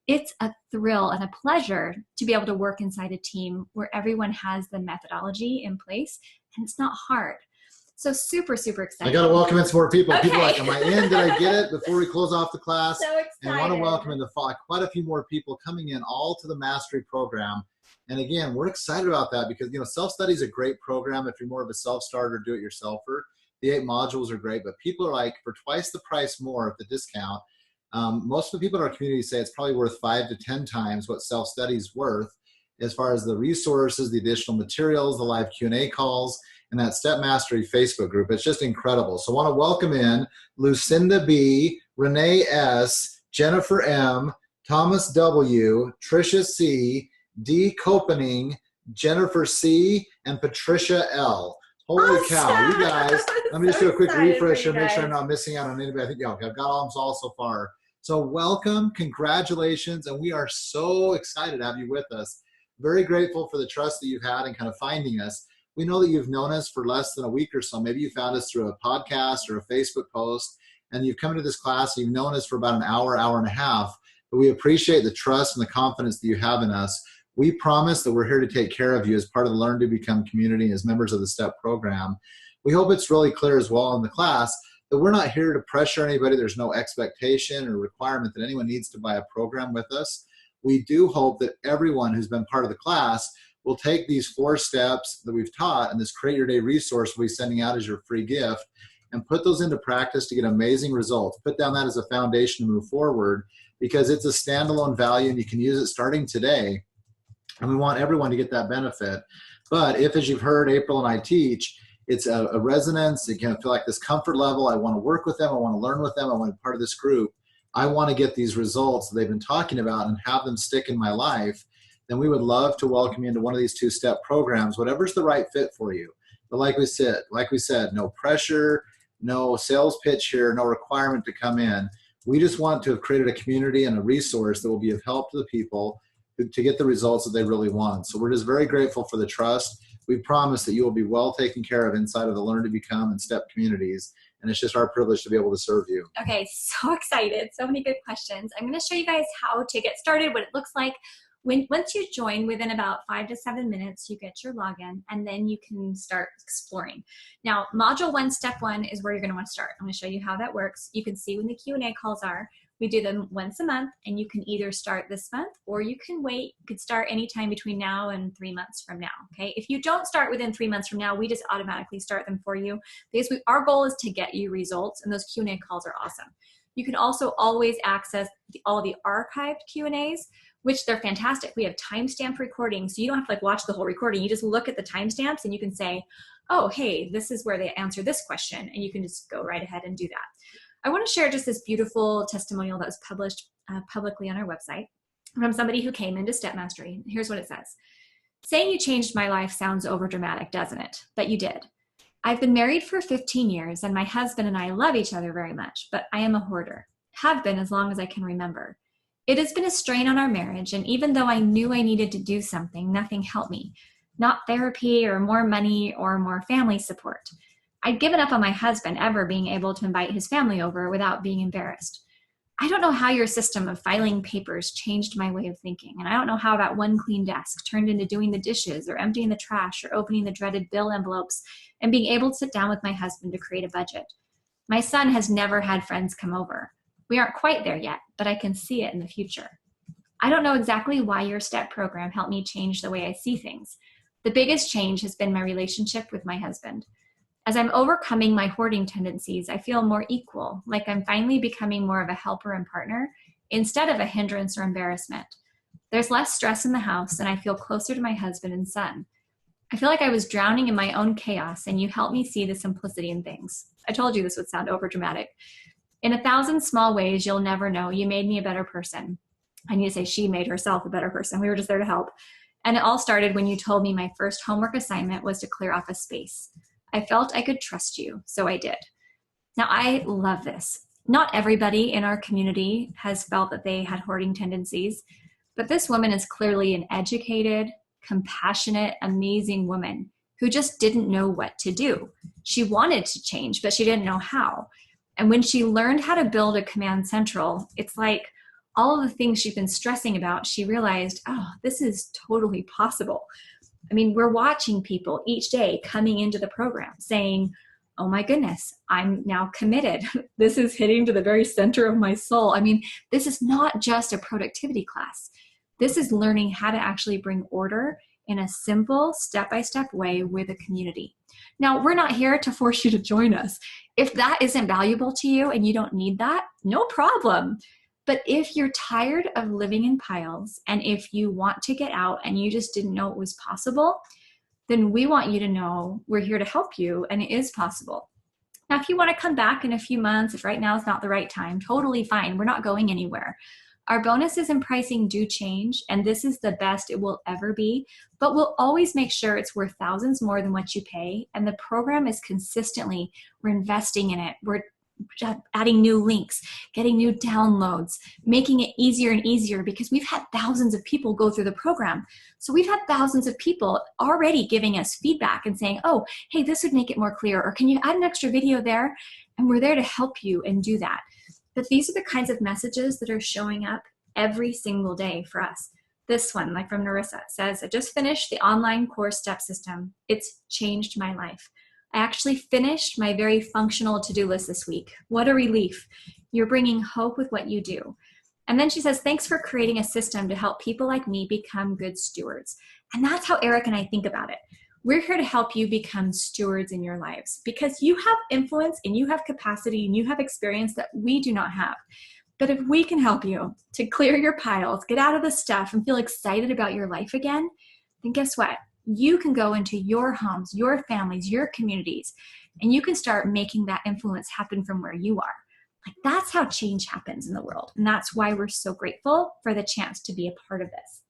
It's a thrill and a pleasure to be able to work inside a team where everyone has the methodology in place, and it's not hard. So super, super excited. I got to welcome in some more people. Okay. People are like, am I in? Did I get it before we close off the class? So excited. And I want to welcome in quite a few more people coming in, all to the Mastery program. And again, we're excited about that because, self-study is a great program if you're more of a self-starter, do-it-yourselfer. The 8 modules are great, but people are like, for twice the price more at the discount. Most of the people in our community say it's probably worth 5 to 10 times what self-study is worth, as far as the resources, the additional materials, the live Q&A calls, and that Step Mastery Facebook group. It's just incredible. So I want to welcome in Lucinda B., Renee S., Jennifer M., Thomas W., Tricia C., D. Copening, Jennifer C., and Patricia L. Holy cow, you guys. Let me just do a quick Excited for refresh you here, make sure I'm guys. not missing out on anybody. I think, yeah, okay, I've got them all so far. So welcome, congratulations, and we are so excited to have you with us. Very grateful for the trust that you've had in kind of finding us. We know that you've known us for less than a week or so. Maybe you found us through a podcast or a Facebook post, and you've come into this class, and you've known us for about an hour, hour and a half, but we appreciate the trust and the confidence that you have in us. We promise that we're here to take care of you as part of the Learn to Become community, as members of the STEP program. We hope it's really clear as well in the class that we're not here to pressure anybody. There's no expectation or requirement that anyone needs to buy a program with us. We do hope that everyone who's been part of the class will take these 4 steps that we've taught and this Create Your Day resource we'll be sending out as your free gift and put those into practice to get amazing results. Put down that as a foundation to move forward, because it's a standalone value and you can use it starting today. And we want everyone to get that benefit. But if, as you've heard April and I teach, it's a resonance, it can feel like this comfort level. I want to work with them. I want to learn with them. I want to be part of this group. I want to get these results that they've been talking about and have them stick in my life. Then we would love to welcome you into one of these 2-step programs, whatever's the right fit for you. But like we said, no pressure, no sales pitch here, no requirement to come in. We just want to have created a community and a resource that will be of help to the people to get the results that they really want. So we're just very grateful for the trust. We promise that you will be well taken care of inside of the Learn to Become and STEP communities. And it's just our privilege to be able to serve you. Okay, so excited. So many good questions. I'm going to show you guys how to get started, what it looks like. Once you join, within about 5 to 7 minutes, you get your login, and then you can start exploring. Now, Module 1, Step 1 is where you're going to want to start. I'm going to show you how that works. You can see when the Q&A calls are. We do them once a month, and you can either start this month or you can wait. You could start anytime between now and 3 months from now, okay? If you don't start within 3 months from now, we just automatically start them for you, because our goal is to get you results, and those Q&A calls are awesome. You can also always access all the archived Q&As, which they're fantastic. We have timestamp recordings, so you don't have to watch the whole recording. You just look at the timestamps and you can say, oh, hey, this is where they answer this question, and you can just go right ahead and do that. I want to share just this beautiful testimonial that was published publicly on our website from somebody who came into Step Mastery. Here's what it says. Saying you changed my life sounds overdramatic, doesn't it? But you did. I've been married for 15 years, and my husband and I love each other very much, but I am a hoarder. Have been as long as I can remember. It has been a strain on our marriage, and even though I knew I needed to do something, nothing helped me. Not therapy or more money or more family support. I'd given up on my husband ever being able to invite his family over without being embarrassed. I don't know how your system of filing papers changed my way of thinking, and I don't know how that one clean desk turned into doing the dishes or emptying the trash or opening the dreaded bill envelopes and being able to sit down with my husband to create a budget. My son has never had friends come over. We aren't quite there yet, but I can see it in the future. I don't know exactly why your STEP program helped me change the way I see things. The biggest change has been my relationship with my husband. As I'm overcoming my hoarding tendencies, I feel more equal, like I'm finally becoming more of a helper and partner instead of a hindrance or embarrassment. There's less stress in the house, and I feel closer to my husband and son. I feel like I was drowning in my own chaos, and you helped me see the simplicity in things. I told you this would sound overdramatic. In 1,000 small ways you'll never know, you made me a better person. I need to say she made herself a better person. We were just there to help. And it all started when you told me my first homework assignment was to clear off a space. I felt I could trust you, so I did. Now, I love this. Not everybody in our community has felt that they had hoarding tendencies, but this woman is clearly an educated, compassionate, amazing woman who just didn't know what to do. She wanted to change, but she didn't know how. And when she learned how to build a command central, it's like all of the things she'd been stressing about, she realized, oh, this is totally possible. I mean, we're watching people each day coming into the program saying, oh my goodness, I'm now committed. This is hitting to the very center of my soul. I mean, this is not just a productivity class. This is learning how to actually bring order in a simple step-by-step way with a community. Now, we're not here to force you to join us. If that isn't valuable to you and you don't need that, no problem. But if you're tired of living in piles, and if you want to get out and you just didn't know it was possible, then we want you to know we're here to help you, and it is possible. Now, if you want to come back in a few months, if right now is not the right time, totally fine. We're not going anywhere. Our bonuses and pricing do change, and this is the best it will ever be. but we'll always make sure it's worth thousands more than what you pay. And the program is consistently, we're investing in it. We're adding new links, getting new downloads, making it easier and easier, because we've had thousands of people go through the program. So we've had thousands of people already giving us feedback and saying, oh, hey, this would make it more clear, or can you add an extra video there? And we're there to help you and do that. But these are the kinds of messages that are showing up every single day for us. This one, like from Narissa, says, I just finished the online course step system. It's changed my life. I actually finished my very functional to-do list this week. What a relief. You're bringing hope with what you do. And then she says, thanks for creating a system to help people like me become good stewards. And that's how Eric and I think about it. We're here to help you become stewards in your lives, because you have influence and you have capacity and you have experience that we do not have. But if we can help you to clear your piles, get out of the stuff, and feel excited about your life again, then guess what? You can go into your homes, your families, your communities, and you can start making that influence happen from where you are. Like, that's how change happens in the world. And that's why we're so grateful for the chance to be a part of this.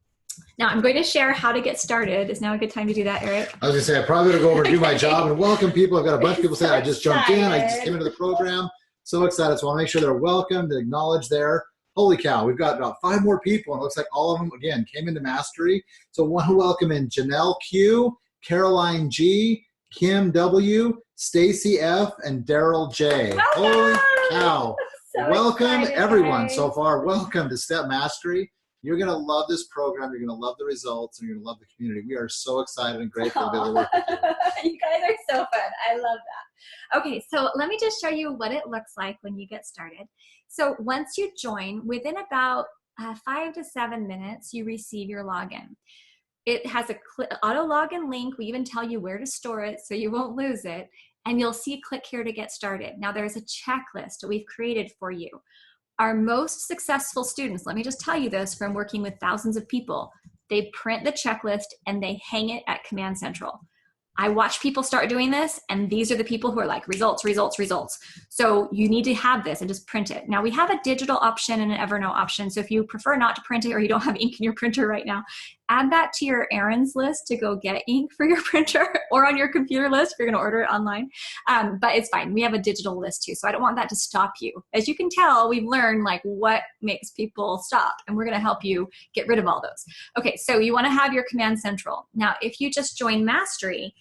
Now, I'm going to share how to get started. Is now a good time to do that, Eric? I was going to say, I probably better go over and do my job and welcome people. I've got a bunch of people saying, I just jumped in. I just came into the program. So excited. So I want to make sure they're welcome, to acknowledge there. Holy cow, we've got about 5 more people, and it looks like all of them, again, came into Mastery. So I want to welcome in Janelle Q, Caroline G, Kim W, Stacy F, and Daryl J. Welcome! Holy cow. So welcome, excited, everyone, guys. so far. Welcome to Step Mastery. You're going to love this program. You're going to love the results, and you're going to love the community. We are so excited and grateful to be able to work with you. You guys are so fun. I love that. Okay, so let me just show you what it looks like when you get started. So once you join, within about 5 to 7 minutes, you receive your login. It has a auto login link. We even tell you where to store it so you won't lose it. And you'll see click here to get started. Now there's a checklist that we've created for you. Our most successful students, let me just tell you this from working with thousands of people, they print the checklist and they hang it at Command Central. I watch people start doing this, and these are the people who are like, results, results, results. So you need to have this and just print it. Now we have a digital option and an Evernote option. So if you prefer not to print it, or you don't have ink in your printer right now, add that to your errands list to go get ink for your printer, or on your computer list if you're gonna order it online. But it's fine, we have a digital list too. So I don't want that to stop you. As you can tell, we've learned like what makes people stop, and we're gonna help you get rid of all those. Okay, so you wanna have your Command Central. Now, if you just join Mastery,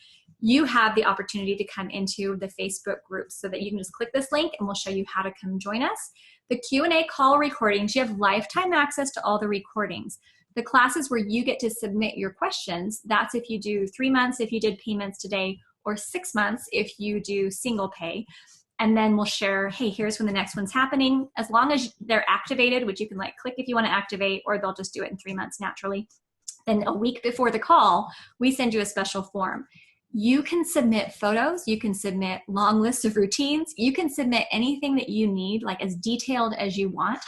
you have the opportunity to come into the Facebook group, so that you can just click this link and we'll show you how to come join us. The Q&A call recordings, you have lifetime access to all the recordings. The classes where you get to submit your questions, that's if you do 3 months, if you did payments today, or 6 months if you do single pay. And then we'll share, hey, here's when the next one's happening. As long as they're activated, which you can like click if you want to activate, or they'll just do it in 3 months naturally. Then a week before the call, we send you a special form. You can submit photos, you can submit long lists of routines, you can submit anything that you need, like as detailed as you want,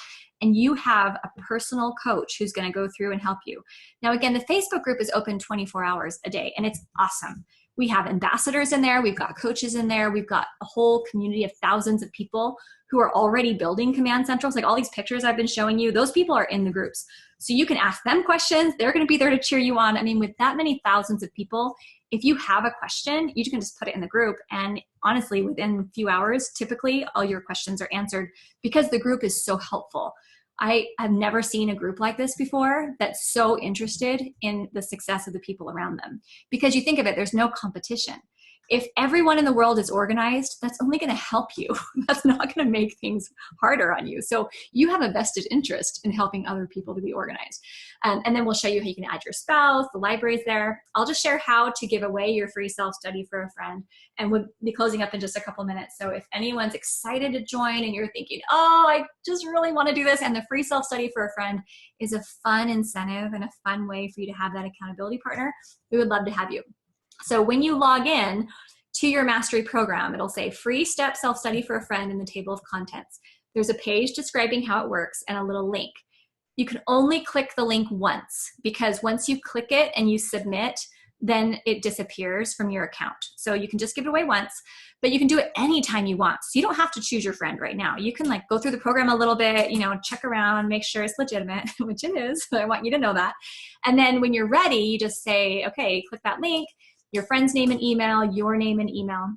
and you have a personal coach who's gonna go through and help you. Now again, the Facebook group is open 24 hours a day, and it's awesome. We have ambassadors in there, we've got coaches in there, we've got a whole community of thousands of people who are already building Command Centrals. Like all these pictures I've been showing you, those people are in the groups. So you can ask them questions, they're gonna be there to cheer you on. I mean, with that many thousands of people, if you have a question, you can just put it in the group, and honestly, within a few hours, typically all your questions are answered, because the group is so helpful. I have never seen a group like this before that's so interested in the success of the people around them. Because you think of it, there's no competition. If everyone in the world is organized, that's only going to help you. That's not going to make things harder on you. So you have a vested interest in helping other people to be organized. And then we'll show you how you can add your spouse, the library's there. I'll just share how to give away your free self-study for a friend. And we'll be closing up in just a couple minutes. So if anyone's excited to join and you're thinking, oh, I just really want to do this, and the free self-study for a friend is a fun incentive and a fun way for you to have that accountability partner, we would love to have you. So when you log in to your Mastery program, it'll say free step self-study for a friend in the table of contents. There's a page describing how it works and a little link. You can only click the link once, because once you click it and you submit, then it disappears from your account. So you can just give it away once, but you can do it anytime you want. So you don't have to choose your friend right now. You can like go through the program a little bit, check around, make sure it's legitimate, which it is. So I want you to know that. And then when you're ready, you just say, okay, click that link, your friend's name and email, your name and email,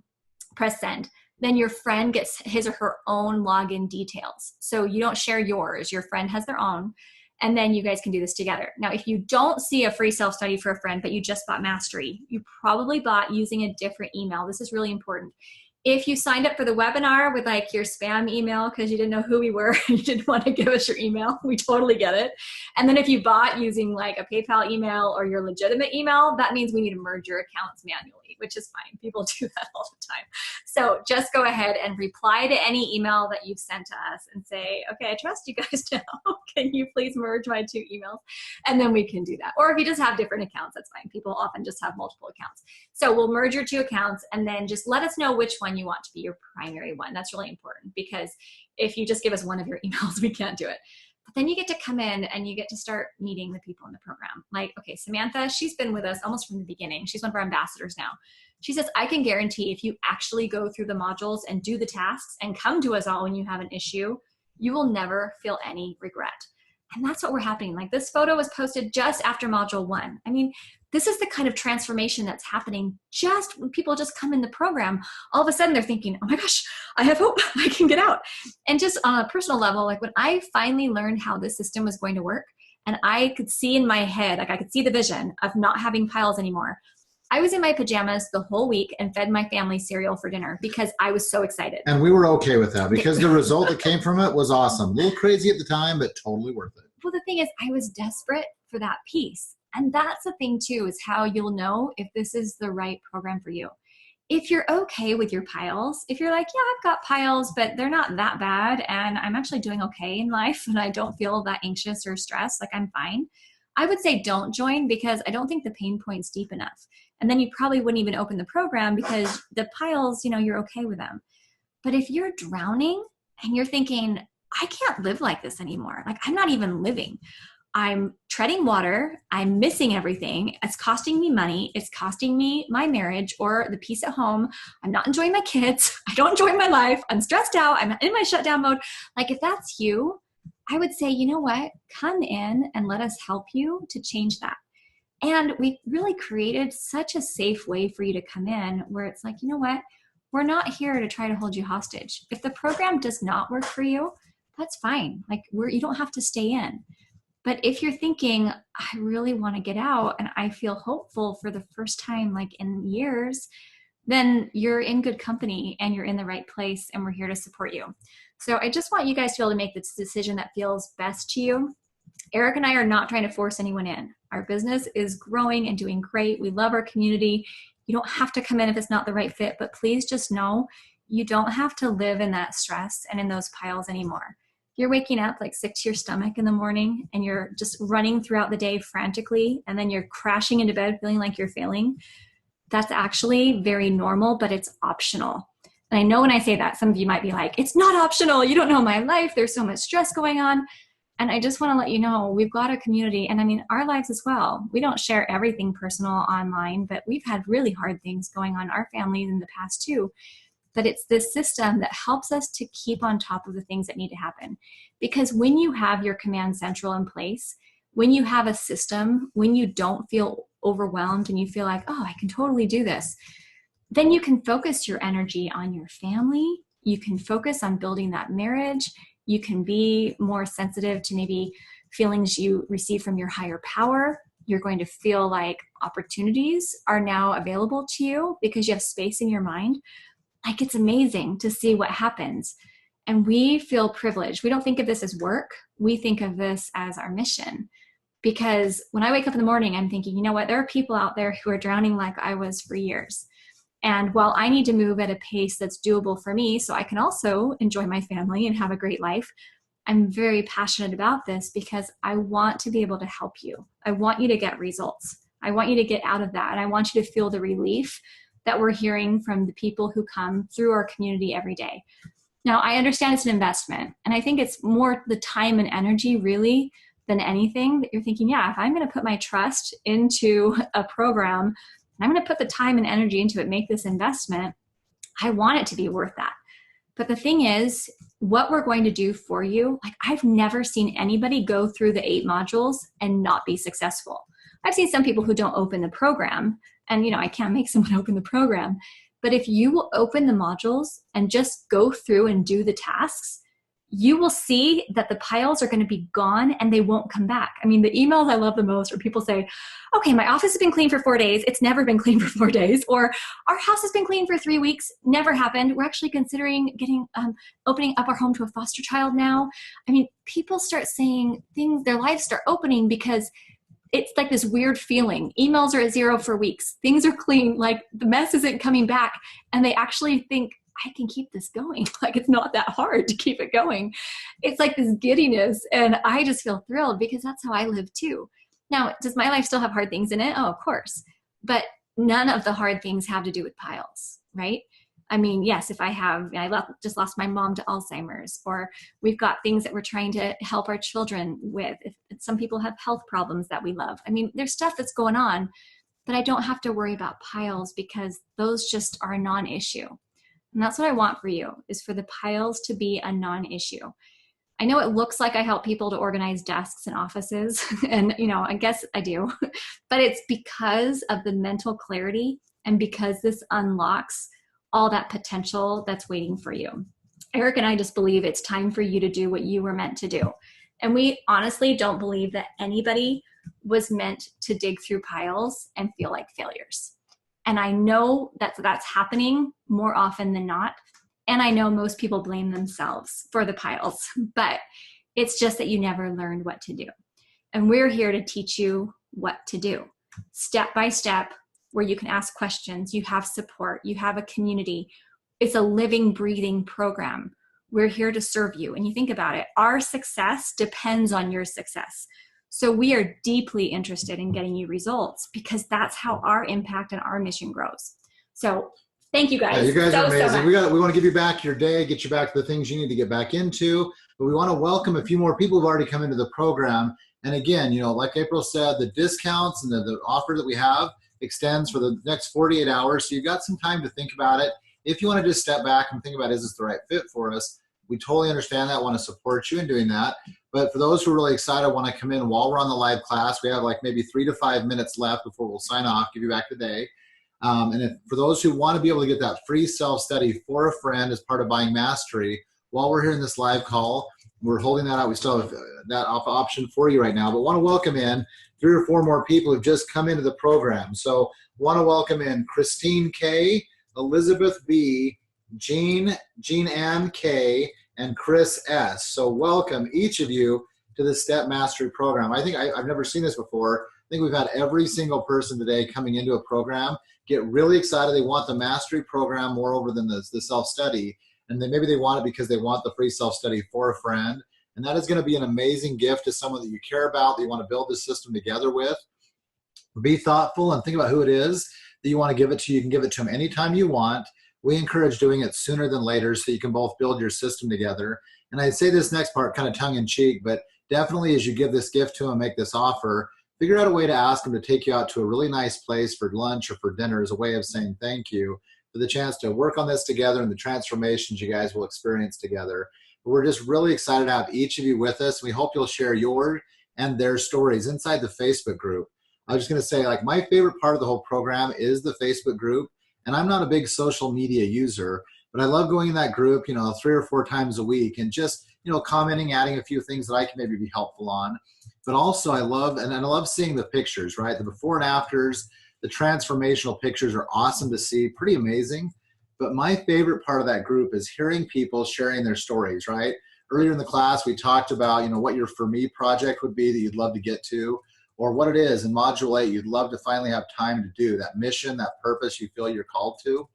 press send. Then your friend gets his or her own login details. So you don't share yours, your friend has their own. And then you guys can do this together. Now, if you don't see a free self-study for a friend, but you just bought Mastery, you probably bought using a different email. This is really important. If you signed up for the webinar with like your spam email because you didn't know who we were and you didn't want to give us your email, we totally get it. And then if you bought using like a PayPal email or your legitimate email, that means we need to merge your accounts manually, which is fine. People do that all the time. So just go ahead and reply to any email that you've sent to us and say, okay, I trust you guys now. Can you please merge my 2 emails? And then we can do that. Or if you just have different accounts, that's fine. People often just have multiple accounts. So we'll merge your 2 accounts and then just let us know which one you want to be your primary one. That's really important because if you just give us one of your emails, we can't do it. But then you get to come in and you get to start meeting the people in the program. Like, okay, Samantha, she's been with us almost from the beginning. She's one of our ambassadors now. She says, I can guarantee if you actually go through the modules and do the tasks and come to us all when you have an issue, you will never feel any regret. And that's what we're happening. Like this photo was posted just after module 1. I mean, this is the kind of transformation that's happening just when people just come in the program. All of a sudden they're thinking, oh my gosh, I have hope, I can get out. And just on a personal level, like when I finally learned how this system was going to work and I could see in my head, like I could see the vision of not having piles anymore. I was in my pajamas the whole week and fed my family cereal for dinner because I was so excited. And we were okay with that because the result that came from it was awesome. A little crazy at the time, but totally worth it. Well, the thing is, I was desperate for that piece. And that's the thing too, is how you'll know if this is the right program for you. If you're okay with your piles, if you're like, yeah, I've got piles, but they're not that bad and I'm actually doing okay in life and I don't feel that anxious or stressed, like I'm fine, I would say don't join because I don't think the pain point's deep enough. And then you probably wouldn't even open the program because the piles, you're okay with them. But if you're drowning and you're thinking, I can't live like this anymore. Like I'm not even living. I'm treading water. I'm missing everything. It's costing me money. It's costing me my marriage or the peace at home. I'm not enjoying my kids. I don't enjoy my life. I'm stressed out. I'm in my shutdown mode. Like if that's you, I would say, you know what? Come in and let us help you to change that. And we really created such a safe way for you to come in where it's like, you know what? We're not here to try to hold you hostage. If the program does not work for you, that's fine. Like you don't have to stay in. But if you're thinking, I really want to get out and I feel hopeful for the first time like in years, then you're in good company and you're in the right place and we're here to support you. So I just want you guys to be able to make this decision that feels best to you. Eric and I are not trying to force anyone in. Our business is growing and doing great. We love our community. You don't have to come in if it's not the right fit, but please just know you don't have to live in that stress and in those piles anymore. You're waking up like sick to your stomach in the morning and you're just running throughout the day frantically and then you're crashing into bed feeling like you're failing. That's actually very normal, but it's optional. And I know when I say that, some of you might be like, it's not optional. You don't know my life. There's so much stress going on. And I just want to let you know, we've got a community, and I mean, our lives as well. We don't share everything personal online, but we've had really hard things going on in our families in the past too. But it's this system that helps us to keep on top of the things that need to happen. Because when you have your command central in place, when you have a system, when you don't feel overwhelmed and you feel like, oh, I can totally do this, then you can focus your energy on your family. You can focus on building that marriage. You can be more sensitive to maybe feelings you receive from your higher power. You're going to feel like opportunities are now available to you because you have space in your mind. Like it's amazing to see what happens. And we feel privileged. We don't think of this as work. We think of this as our mission. Because when I wake up in the morning, I'm thinking, you know what? There are people out there who are drowning like I was for years. And while I need to move at a pace that's doable for me so I can also enjoy my family and have a great life, I'm very passionate about this because I want to be able to help you. I want you to get results. I want you to get out of that. And I want you to feel the relief that we're hearing from the people who come through our community every day. Now, I understand it's an investment. And I think it's more the time and energy really than anything that you're thinking, yeah, if I'm going to put my trust into a program and I'm going to put the time and energy into it, make this investment, I want it to be worth that. But the thing is, what we're going to do for you, like I've never seen anybody go through the 8 modules and not be successful. I've seen some people who don't open the program, and I can't make someone open the program. But if you will open the modules and just go through and do the tasks, you will see that the piles are going to be gone and they won't come back. I mean, the emails I love the most are people say, okay, my office has been clean for 4 days. It's never been clean for 4 days. Or our house has been clean for 3 weeks. Never happened. We're actually considering opening up our home to a foster child now. I mean, people start saying things, their lives start opening because it's like this weird feeling. Emails are at 0 for weeks. Things are clean. Like the mess isn't coming back. And they actually think, I can keep this going. Like it's not that hard to keep it going. It's like this giddiness. And I just feel thrilled because that's how I live too. Now, does my life still have hard things in it? Oh, of course. But none of the hard things have to do with piles, right? I mean, yes, if just lost my mom to Alzheimer's, or we've got things that we're trying to help our children with. If some people have health problems that we love. I mean, there's stuff that's going on, but I don't have to worry about piles because those just are a non-issue. And that's what I want for you, is for the piles to be a non-issue. I know it looks like I help people to organize desks and offices, and I guess I do, but it's because of the mental clarity and because this unlocks all that potential that's waiting for you. Eric and I just believe it's time for you to do what you were meant to do. And we honestly don't believe that anybody was meant to dig through piles and feel like failures. And I know that that's happening more often than not. And I know most people blame themselves for the piles, but it's just that you never learned what to do. And we're here to teach you what to do, step by step, where you can ask questions, you have support, you have a community. It's a living, breathing program. We're here to serve you. And you think about it, our success depends on your success. So we are deeply interested in getting you results because that's how our impact and our mission grows. So thank you guys. Yeah, you guys are amazing. We want to give you back your day, get you back to the things you need to get back into. But we want to welcome a few more people who've already come into the program. And again, like April said, the discounts and the offer that we have extends for the next 48 hours. So you've got some time to think about it. If you want to just step back and think about, is this the right fit for us? We totally understand that, want to support you in doing that. But for those who are really excited, want to come in while we're on the live class, we have like maybe 3 to 5 minutes left before we'll sign off, give you back today. And for those who want to be able to get that free self-study for a friend as part of Buying Mastery, while we're here in this live call, we're holding that out. We still have that option for you right now, but want to welcome in 3 or 4 more people who've just come into the program. So want to welcome in Christine K, Elizabeth B, Jean Ann K, and Chris S. So welcome each of you to the Step Mastery program. I think I've never seen this before. I think we've had every single person today coming into a program get really excited. They want the mastery program moreover than the self-study. And then maybe they want it because they want the free self-study for a friend. And that is going to be an amazing gift to someone that you care about, that you want to build this system together with. Be thoughtful and think about who it is that you want to give it to. You can give it to them anytime you want. We encourage doing it sooner than later so you can both build your system together. And I'd say this next part kind of tongue-in-cheek, but definitely as you give this gift to them, make this offer, figure out a way to ask them to take you out to a really nice place for lunch or for dinner as a way of saying thank you for the chance to work on this together and the transformations you guys will experience together. But we're just really excited to have each of you with us. We hope you'll share your and their stories inside the Facebook group. I was just going to say, like, my favorite part of the whole program is the Facebook group. And I'm not a big social media user, but I love going in that group, 3 or 4 times a week and just, commenting, adding a few things that I can maybe be helpful on. But also I love seeing the pictures, right? The before and afters, the transformational pictures are awesome to see, pretty amazing. But my favorite part of that group is hearing people sharing their stories, right? Earlier in the class, we talked about, what your For Me project would be that you'd love to get to, or what it is in Module 8 you'd love to finally have time to do, that mission, that purpose you feel you're called to.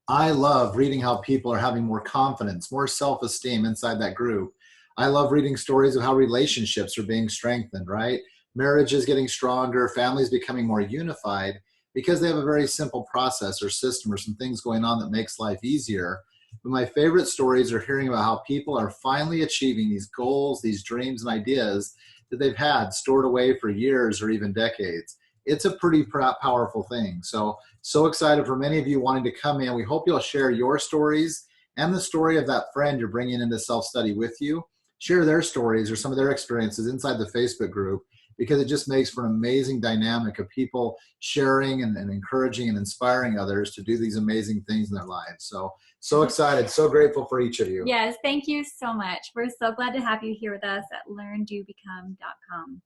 I love reading how people are having more confidence, more self-esteem inside that group. I love reading stories of how relationships are being strengthened, right? Marriage is getting stronger, families becoming more unified because they have a very simple process or system or some things going on that makes life easier. But my favorite stories are hearing about how people are finally achieving these goals, these dreams and ideas that they've had stored away for years or even decades. It's a pretty powerful thing. So excited for many of you wanting to come in. We hope you'll share your stories and the story of that friend you're bringing into self-study with you. Share their stories or some of their experiences inside the Facebook group, because it just makes for an amazing dynamic of people sharing and encouraging and inspiring others to do these amazing things in their lives. So excited, so grateful for each of you. Yes, thank you so much. We're so glad to have you here with us at LearnDoBecome.com.